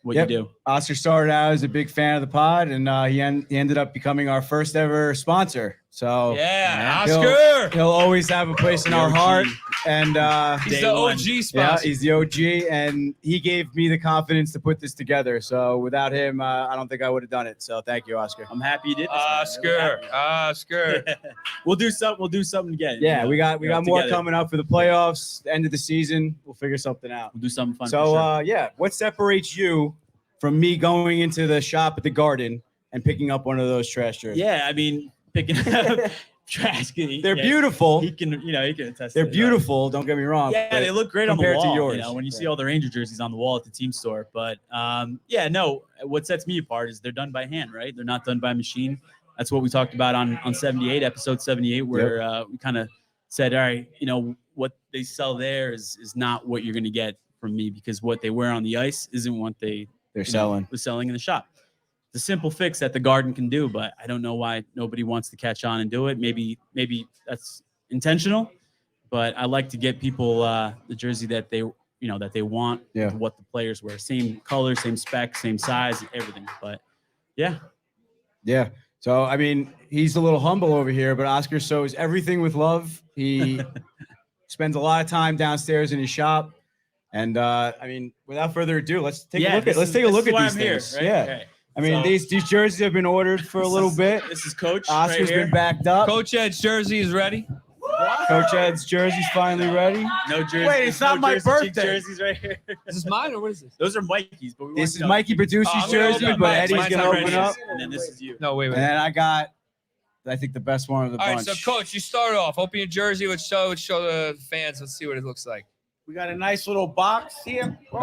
Speaker 8: what you do.
Speaker 3: Oscar started out as a big fan of the pod, and he ended up becoming our first ever sponsor. So
Speaker 1: Yeah,
Speaker 3: he'll-
Speaker 1: Oscar.
Speaker 3: He'll always have a place in our
Speaker 8: OG.
Speaker 3: heart. And
Speaker 1: He's
Speaker 8: Day
Speaker 1: the
Speaker 8: one.
Speaker 1: OG
Speaker 3: yeah,
Speaker 1: sponsor.
Speaker 3: he's the OG, and he gave me the confidence to put this together. So without him, I don't think I would have done it. So thank you, Oscar.
Speaker 8: I'm happy you did this, man. Really
Speaker 1: Oscar.
Speaker 8: happy. We'll do something again.
Speaker 3: Yeah, we got more
Speaker 8: together.
Speaker 3: coming up for the playoffs, the end of the season. We'll figure something out.
Speaker 8: We'll do something fun.
Speaker 3: So
Speaker 8: for sure.
Speaker 3: what separates you from me going into the shop at the Garden and picking up one of those trash jerseys?
Speaker 8: Yeah, I mean, picking up trash.
Speaker 3: They're beautiful.
Speaker 8: He can, he can attest.
Speaker 3: They're
Speaker 8: to that.
Speaker 3: beautiful. Don't get me wrong.
Speaker 8: Yeah,
Speaker 3: but
Speaker 8: they look great on the
Speaker 3: compared
Speaker 8: wall.
Speaker 3: to yours.
Speaker 8: When you see all the Ranger jerseys on the wall at the team store. But no, what sets me apart is they're done by hand, right? They're not done by machine. That's what we talked about on 78, episode 78, where we kind of said, all right, what they sell there is not what you're going to get from me, because what they wear on the ice isn't what they're selling in the shop. It's a simple fix that the Garden can do, but I don't know why nobody wants to catch on and do it. Maybe that's intentional, but I like to get people the jersey that they want, what the players wear, same color, same spec, same size, everything. But yeah.
Speaker 3: So I mean, he's a little humble over here, but Oscar sews everything with love. He spends a lot of time downstairs in his shop, and I mean, without further ado, let's take a look at these things.
Speaker 8: Right?
Speaker 3: Yeah.
Speaker 8: Right.
Speaker 3: I mean, these jerseys have been ordered for a little bit.
Speaker 8: This is Coach.
Speaker 3: Oscar's been backed up.
Speaker 1: Coach Ed's jersey is ready.
Speaker 3: Coach Ed's jersey's finally ready.
Speaker 8: No jersey.
Speaker 2: Wait, it's not my birthday.
Speaker 8: Jerseys right here.
Speaker 1: Is this mine or what is this?
Speaker 8: Those are Mikey's. But
Speaker 3: This is Mikey Bertucci's
Speaker 1: I'm gonna
Speaker 3: jersey,
Speaker 1: open
Speaker 3: but
Speaker 1: mine.
Speaker 3: Eddie's
Speaker 1: Mine's
Speaker 3: gonna
Speaker 1: not
Speaker 3: open
Speaker 1: ready.
Speaker 3: up.
Speaker 8: And then this is you.
Speaker 1: No, wait.
Speaker 3: And then I got, I think, the best one of the
Speaker 1: All
Speaker 3: bunch.
Speaker 1: right, so Coach, you start off. Open your jersey. Let's show the fans. Let's see what it looks like.
Speaker 2: We got a nice little box here with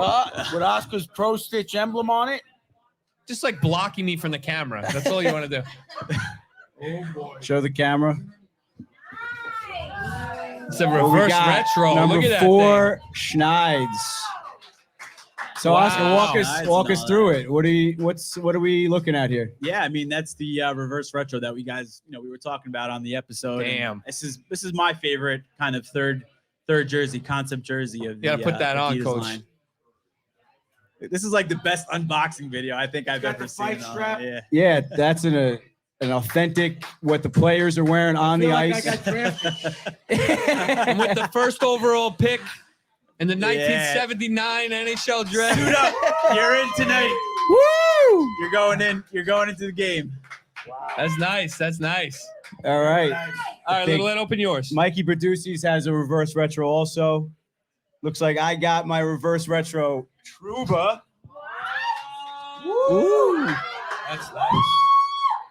Speaker 2: Oscar's Pro Stitch emblem on it.
Speaker 1: Just like blocking me from the camera. That's all you want to do.
Speaker 2: Oh boy.
Speaker 3: Show the camera.
Speaker 1: It's a
Speaker 3: Oh, we
Speaker 1: reverse
Speaker 3: got
Speaker 1: retro.
Speaker 3: Number
Speaker 1: Look at that
Speaker 3: 4, Schneids. So
Speaker 1: Wow.
Speaker 3: Oscar, walk us through it. What are we looking at here?
Speaker 8: Yeah, I mean, that's the reverse retro that we were talking about on the episode.
Speaker 1: Damn.
Speaker 8: This is my favorite kind of third jersey, concept jersey of the
Speaker 1: You gotta put that on,
Speaker 8: Adidas
Speaker 1: Coach.
Speaker 8: line. This is like the best unboxing video I think I've
Speaker 2: got
Speaker 8: ever
Speaker 2: the fight
Speaker 8: seen.
Speaker 2: strap.
Speaker 8: Yeah.
Speaker 3: Yeah, that's an authentic what the players are wearing on the ice.
Speaker 1: And with the first overall pick in the 1979 NHL draft.
Speaker 8: Suit up. You're in tonight.
Speaker 3: Woo!
Speaker 8: You're going in. You're going into the game.
Speaker 1: That's nice. That's nice.
Speaker 3: All right.
Speaker 1: All right, Little Ed, open yours.
Speaker 3: Mikey Bertucci's has a reverse retro also. Looks like I got my reverse retro Trouba. Woo!
Speaker 1: That's nice.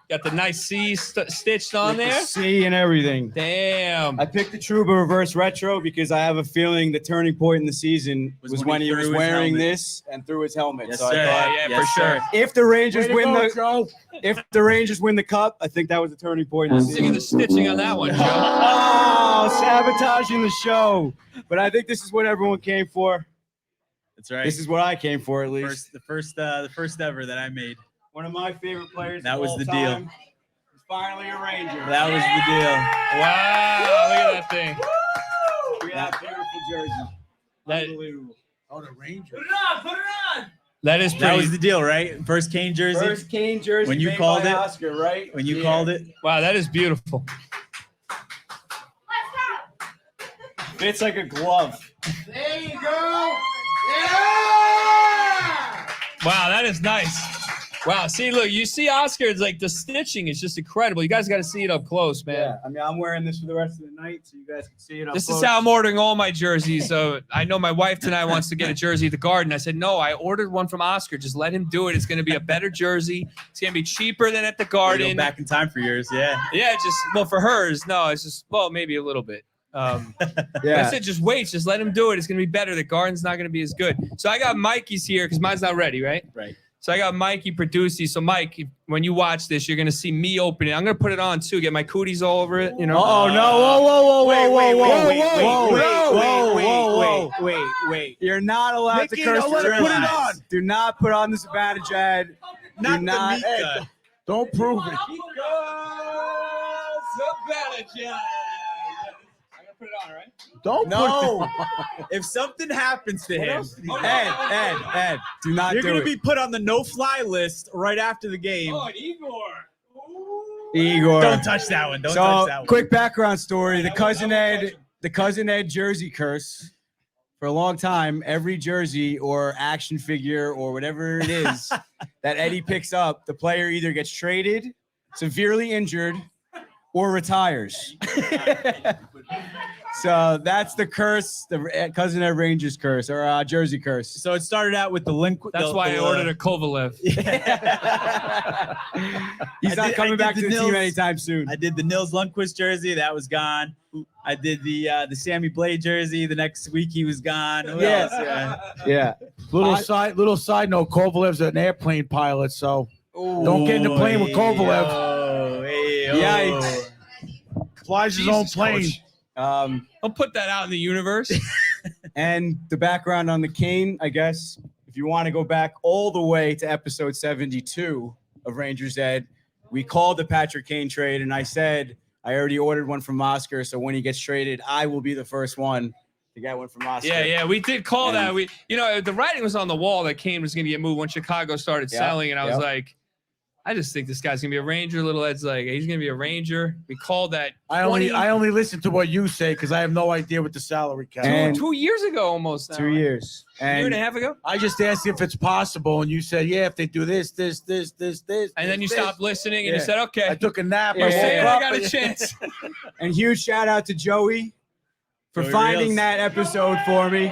Speaker 1: Got the nice C stitched on
Speaker 3: With the
Speaker 1: there.
Speaker 3: C and everything.
Speaker 1: Damn.
Speaker 3: I picked the Trouba reverse retro because I have a feeling the turning point in the season was when he was
Speaker 8: threw his
Speaker 3: wearing
Speaker 8: helmet.
Speaker 3: this and threw his helmet.
Speaker 8: Yes,
Speaker 3: so I
Speaker 8: sir.
Speaker 3: thought,
Speaker 1: Yeah,
Speaker 8: Yes,
Speaker 1: for sure.
Speaker 8: sir.
Speaker 3: if the Rangers
Speaker 2: Way to
Speaker 3: win
Speaker 2: go,
Speaker 3: the
Speaker 2: Joe.
Speaker 3: if the Rangers win the cup, I think that was the turning point in the
Speaker 1: Look at
Speaker 3: season.
Speaker 1: the stitching on that one, Joe.
Speaker 3: Oh, sabotaging the show. But I think this is what everyone came for.
Speaker 8: That's right.
Speaker 3: This is what I came for, at least.
Speaker 8: the first ever that I made.
Speaker 3: One of my favorite players.
Speaker 8: That
Speaker 3: of
Speaker 8: was
Speaker 3: all
Speaker 8: the
Speaker 3: time.
Speaker 8: deal.
Speaker 3: He's finally a Ranger.
Speaker 8: That was the deal.
Speaker 1: Wow, look at that thing.
Speaker 3: Look at that beautiful jersey.
Speaker 1: That,
Speaker 3: Unbelievable.
Speaker 2: Oh, the Rangers.
Speaker 1: that is
Speaker 8: That
Speaker 1: pretty.
Speaker 8: was the deal, right? First Kane jersey.
Speaker 3: First Kane jersey
Speaker 8: When you
Speaker 3: made
Speaker 8: called
Speaker 3: by
Speaker 8: it-
Speaker 3: Oscar, right?
Speaker 8: When you
Speaker 3: Yeah.
Speaker 8: called it.
Speaker 1: Wow, that is beautiful.
Speaker 3: Fits like a glove.
Speaker 2: There you go.
Speaker 1: Wow, that is nice. Wow, see, look, you see Oscar, it's like the stitching is just incredible. You guys got to see it up close, man.
Speaker 3: Yeah, I mean, I'm wearing this for the rest of the night, so you guys can see it up
Speaker 1: This
Speaker 3: close.
Speaker 1: is how I'm ordering all my jerseys. So I know my wife tonight wants to get a jersey at the Garden. I said, no, I ordered one from Oscar. Just let him do it. It's going to be a better jersey. It's going to be cheaper than at the
Speaker 8: Go
Speaker 1: Garden.
Speaker 8: back in time for yours. Yeah.
Speaker 1: Yeah, for hers, no, it's just, maybe a little bit. I
Speaker 3: Yeah.
Speaker 1: said, just wait, just let him do it. It's going to be better. The Garden's not going to be as good. So I got Mikey's here because mine's not ready, right?
Speaker 8: Right.
Speaker 1: So I got Mikey Producy. So Mike, when you watch this, you're gonna see me open it. I'm gonna put it on too. Get my cooties all over it. You know.
Speaker 3: Oh no! Whoa! Whoa! Whoa!
Speaker 8: Wait,
Speaker 3: Whoa!
Speaker 8: wait,
Speaker 3: Whoa!
Speaker 8: wait,
Speaker 3: Whoa!
Speaker 8: wait,
Speaker 3: Whoa!
Speaker 8: wait,
Speaker 3: Whoa!
Speaker 8: wait, wait, wait.
Speaker 3: You're not allowed
Speaker 2: Mickey,
Speaker 3: to curse.
Speaker 2: don't let
Speaker 3: your
Speaker 2: her put it
Speaker 3: eyes.
Speaker 2: on.
Speaker 3: Do not put on this advantage ad.
Speaker 8: Not
Speaker 3: Do not.
Speaker 8: the Mika.
Speaker 2: Don't prove it.
Speaker 1: Put it on, right?
Speaker 2: Don't
Speaker 8: No. If something happens to him,
Speaker 3: Ed, do not
Speaker 8: you're
Speaker 3: do
Speaker 8: going to
Speaker 3: it.
Speaker 8: be put on the no-fly list right after the game.
Speaker 1: Oh, and Igor.
Speaker 3: Igor.
Speaker 8: Don't touch that one. Don't touch that
Speaker 3: So,
Speaker 8: one.
Speaker 3: quick background story: the cousin Ed jersey curse. For a long time, every jersey or action figure or whatever it is that Eddie picks up, the player either gets traded, severely injured, or retires. So that's the curse, the cousin Ed Rangers curse or jersey curse.
Speaker 8: So it started out with the link.
Speaker 1: That's why I ordered a Kovalev.
Speaker 3: He's not coming back to the team
Speaker 8: Nils-
Speaker 3: anytime soon.
Speaker 8: I did the Nils Lundqvist jersey. That was gone. I did the Sammy Blade jersey. The next week he was gone. Who
Speaker 3: Yeah.
Speaker 8: else?
Speaker 3: Yeah.
Speaker 2: Little side note, Kovalev's an airplane pilot, so don't get in the plane with Kovalev.
Speaker 3: Yikes.
Speaker 2: Flies his own plane.
Speaker 3: Um,
Speaker 1: I'll put that out in the universe.
Speaker 3: and the background on the Kane, I guess, if you want to go back all the way to episode 72 of Rangers Ed, we called the Patrick Kane trade, and I said I already ordered one from Oscar, so when he gets traded, I will be the first one to get one from Oscar.
Speaker 1: Yeah, we did call
Speaker 3: And-
Speaker 1: that. The writing was on the wall that Kane was going to get moved when Chicago started
Speaker 3: Yep,
Speaker 1: selling, and I was
Speaker 3: yep.
Speaker 1: like, I just think this guy's going to be a Ranger. Little Ed's like, he's going to be a Ranger. We called that.
Speaker 2: I only listen to what you say because I have no idea what the salary cap.
Speaker 3: And-
Speaker 1: 2 years ago almost. Now,
Speaker 3: 2
Speaker 1: right?
Speaker 3: years.
Speaker 1: A year and
Speaker 3: And
Speaker 1: a half ago.
Speaker 2: I just asked if it's possible, and you said, "Yeah, if they do this,
Speaker 1: And then you
Speaker 2: this."
Speaker 1: stopped listening and you
Speaker 2: Yeah.
Speaker 1: said, okay.
Speaker 2: I took a nap.
Speaker 3: Yeah,
Speaker 2: I
Speaker 1: We're
Speaker 2: woke
Speaker 1: saying
Speaker 2: up,
Speaker 1: I got a
Speaker 2: and-
Speaker 1: chance.
Speaker 3: and huge shout out to Joey for
Speaker 8: Joey
Speaker 3: finding
Speaker 8: Reels.
Speaker 3: that episode for me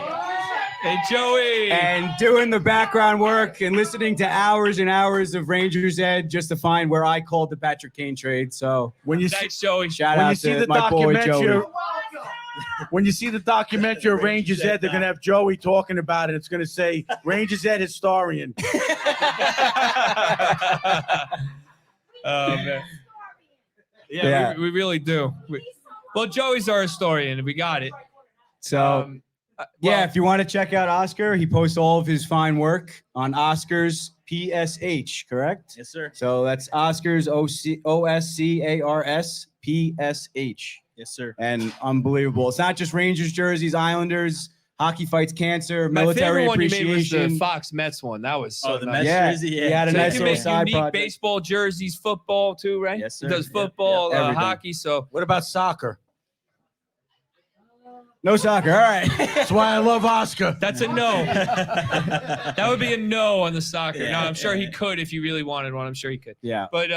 Speaker 1: Hey, Joey.
Speaker 3: and doing the background work and listening to hours and hours of Rangers Ed just to find where I called the Patrick Kane trade. So
Speaker 2: When you see,
Speaker 1: Thanks, Joey.
Speaker 3: shout
Speaker 2: when
Speaker 3: out
Speaker 2: you see
Speaker 3: to
Speaker 2: the
Speaker 3: my boy
Speaker 2: documentary,
Speaker 3: Joey.
Speaker 2: when you see the documentary of Rangers Ed, they're gonna have Joey talking about it. It's gonna say Rangers Ed historian.
Speaker 1: Oh, man. Yeah,
Speaker 3: Yeah.
Speaker 1: We really do. Well, Joey's our historian. We got it.
Speaker 3: So yeah, if you want to check out Oscar, he posts all of his fine work on Oscars PSH, correct?
Speaker 8: Yes, sir.
Speaker 3: So that's Oscars OSCARS PSH.
Speaker 8: Yes, sir.
Speaker 3: And unbelievable. It's not just Rangers jerseys, Islanders, hockey fights cancer,
Speaker 1: My
Speaker 3: military
Speaker 1: favorite one you made was
Speaker 3: appreciation.
Speaker 1: the Fox Mets one. That was so
Speaker 8: The
Speaker 1: nice.
Speaker 8: Mets
Speaker 3: Yeah,
Speaker 8: jersey.
Speaker 3: he had a
Speaker 1: So
Speaker 3: nice
Speaker 1: you can
Speaker 3: little
Speaker 1: make
Speaker 3: side
Speaker 1: unique
Speaker 3: project.
Speaker 1: baseball jerseys, football too, right?
Speaker 8: Yes, sir.
Speaker 1: He does
Speaker 8: Yep,
Speaker 1: football,
Speaker 3: yep, everything.
Speaker 1: hockey. So
Speaker 2: What about soccer?
Speaker 3: No soccer. All right.
Speaker 2: That's why I love Oscar.
Speaker 1: that's a no. That would be a no on the soccer.
Speaker 8: Yeah,
Speaker 1: no, I'm sure he
Speaker 8: yeah.
Speaker 1: could if he really wanted one. I'm sure he could.
Speaker 3: Yeah.
Speaker 1: But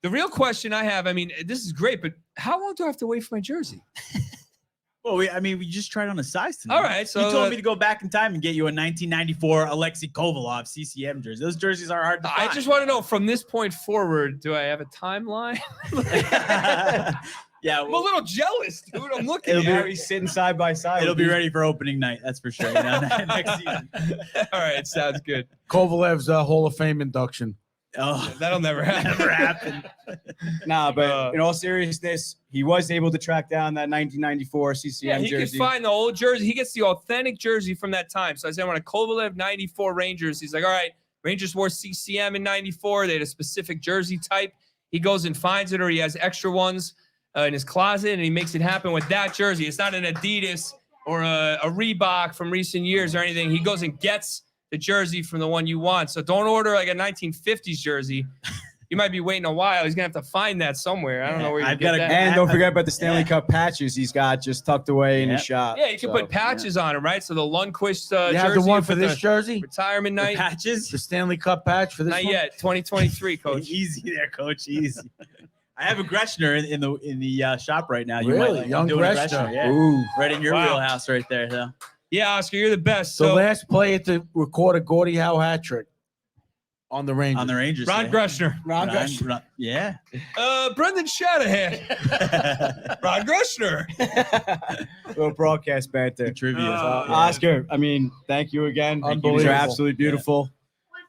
Speaker 1: the real question I have, I mean, this is great, but how long do I have to wait for my jersey?
Speaker 8: Well, we just tried on a size tonight.
Speaker 1: All right, so
Speaker 8: you told me to go back in time and get you a 1994 Alexei Kovalov CCM jersey. Those jerseys are hard to
Speaker 1: I
Speaker 8: find.
Speaker 1: just want to know from this point forward, do I have a timeline?
Speaker 8: yeah,
Speaker 1: I'm a
Speaker 8: well,
Speaker 1: little jealous, dude. I'm looking.
Speaker 3: It'll
Speaker 1: at
Speaker 3: be
Speaker 1: it.
Speaker 3: sitting side by side.
Speaker 8: it'll
Speaker 3: with
Speaker 8: be
Speaker 3: these-
Speaker 8: ready for opening night. That's for sure. Next season.
Speaker 1: All right, sounds good.
Speaker 2: Kovalev's Hall of Fame induction.
Speaker 8: Oh,
Speaker 1: That'll never happen.
Speaker 8: never happened.
Speaker 3: Nah, but in all seriousness, he was able to track down that 1994 CCM
Speaker 1: Yeah, he
Speaker 3: jersey.
Speaker 1: could find the old jersey. He gets the authentic jersey from that time. So I said, I want a Kovalev 94 Rangers. He's like, all right, Rangers wore CCM in 94. They had a specific jersey type. He goes and finds it, or he has extra ones in his closet, and he makes it happen with that jersey. It's not an Adidas or a Reebok from recent years or anything. He goes and gets the jersey from the one you want. So don't order like a 1950s jersey. You might be waiting a while. He's going to have to find that somewhere. I don't know where you
Speaker 8: I've
Speaker 1: get
Speaker 8: got a-
Speaker 1: that.
Speaker 3: And don't forget about the Stanley Cup patches he's got just tucked away in his
Speaker 8: Yep.
Speaker 3: shop.
Speaker 1: Yeah, you can
Speaker 3: So,
Speaker 1: put patches on it, right? So the Lundqvist
Speaker 2: You have
Speaker 1: jersey.
Speaker 2: the one
Speaker 1: you
Speaker 2: for
Speaker 1: put
Speaker 2: this
Speaker 1: the
Speaker 2: jersey?
Speaker 1: retirement
Speaker 8: The
Speaker 1: night.
Speaker 8: patches.
Speaker 2: The Stanley Cup patch for this
Speaker 1: Not
Speaker 2: one?
Speaker 1: yet. 2023, coach.
Speaker 8: Easy there, coach. Easy. I have a Greshner in the shop right now. You
Speaker 2: Really?
Speaker 8: might like
Speaker 2: Young
Speaker 8: doing a
Speaker 2: Greshner.
Speaker 8: Yeah.
Speaker 3: Ooh.
Speaker 8: Right in your
Speaker 1: Wow.
Speaker 8: wheelhouse right there. So.
Speaker 1: Yeah, Oscar, you're the best.
Speaker 2: The
Speaker 1: So
Speaker 2: last player to record a Gordie Howe hat trick on the Rangers.
Speaker 8: On the Rangers.
Speaker 1: Ron
Speaker 8: yeah.
Speaker 1: Greshner.
Speaker 3: Ron Greshner.
Speaker 8: Yeah.
Speaker 1: Brendan Shanahan. Ron Greshner.
Speaker 3: Little broadcast banter.
Speaker 8: Trivia.
Speaker 1: Yeah.
Speaker 3: Oscar, I mean, thank you again. These are
Speaker 2: Unbelievable.
Speaker 3: absolutely beautiful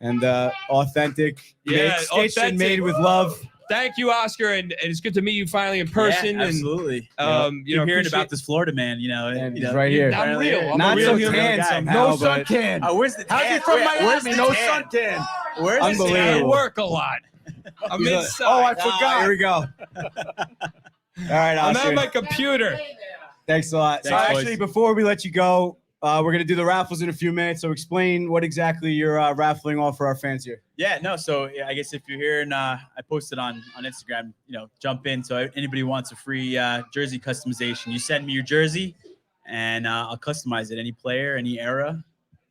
Speaker 3: and authentic.
Speaker 1: Yeah,
Speaker 3: Made, stitched and
Speaker 1: authentic.
Speaker 3: made with love.
Speaker 1: Thank you, Oscar, and it's good to meet you finally in person.
Speaker 8: Yeah, absolutely.
Speaker 1: And
Speaker 8: You're hearing
Speaker 1: appreciate-
Speaker 8: about this Florida man,
Speaker 3: And
Speaker 8: you
Speaker 3: he's
Speaker 8: know,
Speaker 3: right here.
Speaker 1: I'm real. I'm
Speaker 3: Not
Speaker 1: a real
Speaker 3: so
Speaker 1: human
Speaker 3: tan
Speaker 8: guy.
Speaker 3: somehow,
Speaker 2: No
Speaker 3: but
Speaker 2: suntan.
Speaker 8: Oh, where's the
Speaker 2: How's he
Speaker 8: tan?
Speaker 2: from
Speaker 8: Where's
Speaker 2: Miami?
Speaker 8: the
Speaker 2: No
Speaker 8: tan?
Speaker 2: suntan.
Speaker 8: Where's
Speaker 1: I
Speaker 8: the
Speaker 3: Unbelievable.
Speaker 1: work a lot. I'm
Speaker 3: He's like,
Speaker 1: inside.
Speaker 2: Oh, I
Speaker 3: Ah,
Speaker 2: forgot.
Speaker 3: here we go. All right,
Speaker 1: I'm
Speaker 3: Oscar.
Speaker 1: at my computer.
Speaker 3: Thanks a lot. So
Speaker 8: Thanks, boys.
Speaker 3: actually, before we let you go, we're going to do the raffles in a few minutes. So explain what exactly you're raffling off for our fans here.
Speaker 8: Yeah, no. So I guess if you're here and I posted on Instagram, jump in. So anybody wants a free jersey customization, you send me your jersey, and I'll customize it. Any player, any era,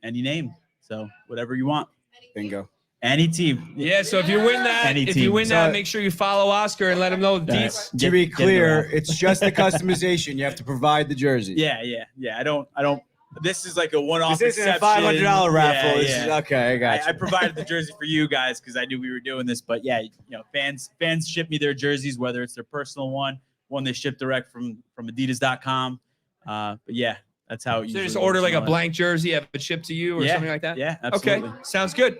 Speaker 8: any name. So whatever you want.
Speaker 3: Bingo.
Speaker 8: Any team.
Speaker 1: Yeah, so if you win that,
Speaker 8: Any
Speaker 1: if
Speaker 8: team.
Speaker 1: you win that,
Speaker 3: So-
Speaker 1: make sure you follow Oscar and let him know the
Speaker 8: All right.
Speaker 1: deets.
Speaker 3: To be
Speaker 8: Get
Speaker 3: clear,
Speaker 8: the
Speaker 3: it's just the customization. You have to provide the jersey.
Speaker 8: Yeah. I don't. This is like a one-off.
Speaker 3: This isn't a
Speaker 8: exception.
Speaker 3: $500 raffle.
Speaker 8: Yeah,
Speaker 3: This
Speaker 8: yeah.
Speaker 3: is, okay, I got
Speaker 8: I
Speaker 3: you.
Speaker 8: provided the jersey for you guys because I knew we were doing this. But yeah, fans ship me their jerseys, whether it's their personal one they ship direct from Adidas.com. But yeah, that's how it
Speaker 1: So
Speaker 8: usually
Speaker 1: just order
Speaker 8: works
Speaker 1: like a
Speaker 8: and all that.
Speaker 1: blank jersey, have it shipped to you or
Speaker 8: Yeah,
Speaker 1: something like that?
Speaker 8: Yeah, absolutely.
Speaker 1: Okay, sounds good.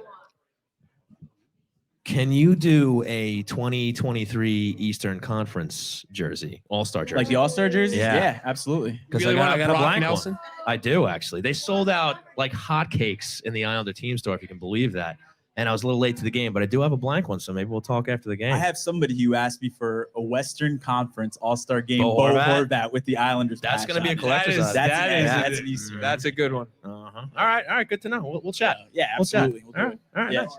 Speaker 6: Can you do a 2023 Eastern Conference jersey, All-Star jersey?
Speaker 8: Like the All-Star jerseys?
Speaker 6: Yeah.
Speaker 8: Yeah, absolutely.
Speaker 6: Because
Speaker 1: Really want
Speaker 6: I
Speaker 1: a
Speaker 6: got a
Speaker 1: Brock
Speaker 6: blank
Speaker 1: Nelson?
Speaker 6: one. I do, actually. They sold out like hotcakes in the Islander team store, if you can believe that. And I was a little late to the game, but I do have a blank one, so maybe we'll talk after the game.
Speaker 8: I have somebody who asked me for a Western Conference All-Star game
Speaker 6: Bo
Speaker 8: Bo
Speaker 6: Horvat?
Speaker 8: Horvat with the Islanders.
Speaker 6: That's
Speaker 8: patch
Speaker 6: gonna be
Speaker 8: on
Speaker 6: a
Speaker 8: it.
Speaker 6: collector's item.
Speaker 8: That's an Easter.
Speaker 1: That's a good one.
Speaker 6: Uh-huh. All right, good to know. We'll chat.
Speaker 8: Yeah,
Speaker 6: We'll chat.
Speaker 8: absolutely. We'll do
Speaker 6: All
Speaker 8: it.
Speaker 6: right, all right.
Speaker 8: Yeah.
Speaker 6: Nice.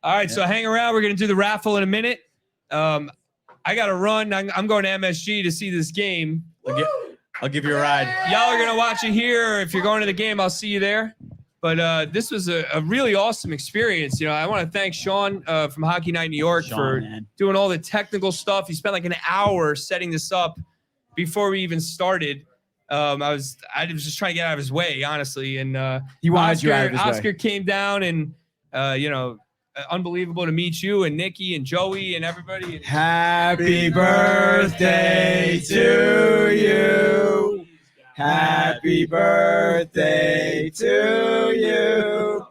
Speaker 1: All right, so hang around. We're going to do the raffle in a minute. I got to run. I'm going to MSG to see this game.
Speaker 8: I'll give you a ride.
Speaker 1: Y'all are going to watch it here. If you're going to the game, I'll see you there. But this was a really awesome experience. I want to thank Sean from Hockey Night New York for
Speaker 8: man.
Speaker 1: doing all the technical stuff. He spent like an hour setting this up before we even started. I was just trying to get out of his way, honestly. And
Speaker 3: He wanted you out of his way.
Speaker 1: Oscar came down and, unbelievable to meet you and Nikki and Joey and everybody.
Speaker 3: Happy birthday to you. Happy birthday to you.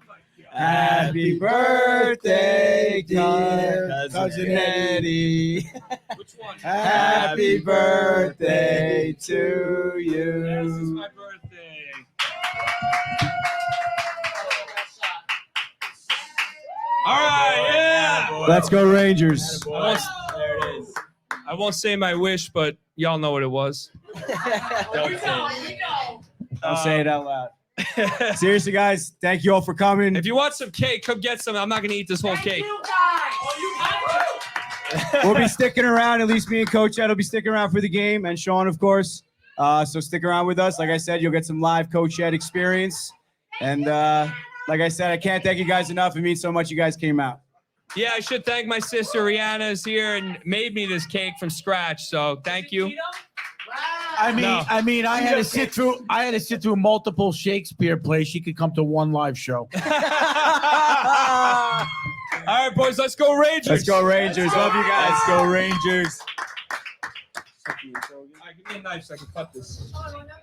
Speaker 3: Happy birthday, dear cousin Eddie.
Speaker 1: Which one?
Speaker 3: Happy birthday to
Speaker 1: This is
Speaker 3: you.
Speaker 1: my birthday. All right, yeah.
Speaker 3: Let's go Rangers.
Speaker 8: There it is.
Speaker 1: I won't say my wish, but y'all know what it was.
Speaker 8: Don't say it.
Speaker 3: I'll say it out loud. Seriously, guys, thank you all for coming.
Speaker 1: If you want some cake, come get some. I'm not gonna eat this whole cake.
Speaker 3: We'll be sticking around. At least me and Coach Ed will be sticking around for the game, and Sean, of course. So stick around with us. Like I said, you'll get some live Coach Ed experience. And like I said, I can't thank you guys enough. It means so much you guys came out.
Speaker 1: Yeah, I should thank my sister Rihanna is here and made me this cake from scratch. So thank you.
Speaker 2: I mean,
Speaker 1: No.
Speaker 2: I had to sit through multiple Shakespeare plays. She could come to one live show.
Speaker 1: All right, boys, let's go Rangers.
Speaker 3: Let's go Rangers. Love you guys.
Speaker 8: Let's go Rangers.
Speaker 1: All right, give me a knife so I can cut this.
Speaker 7: Oh, remember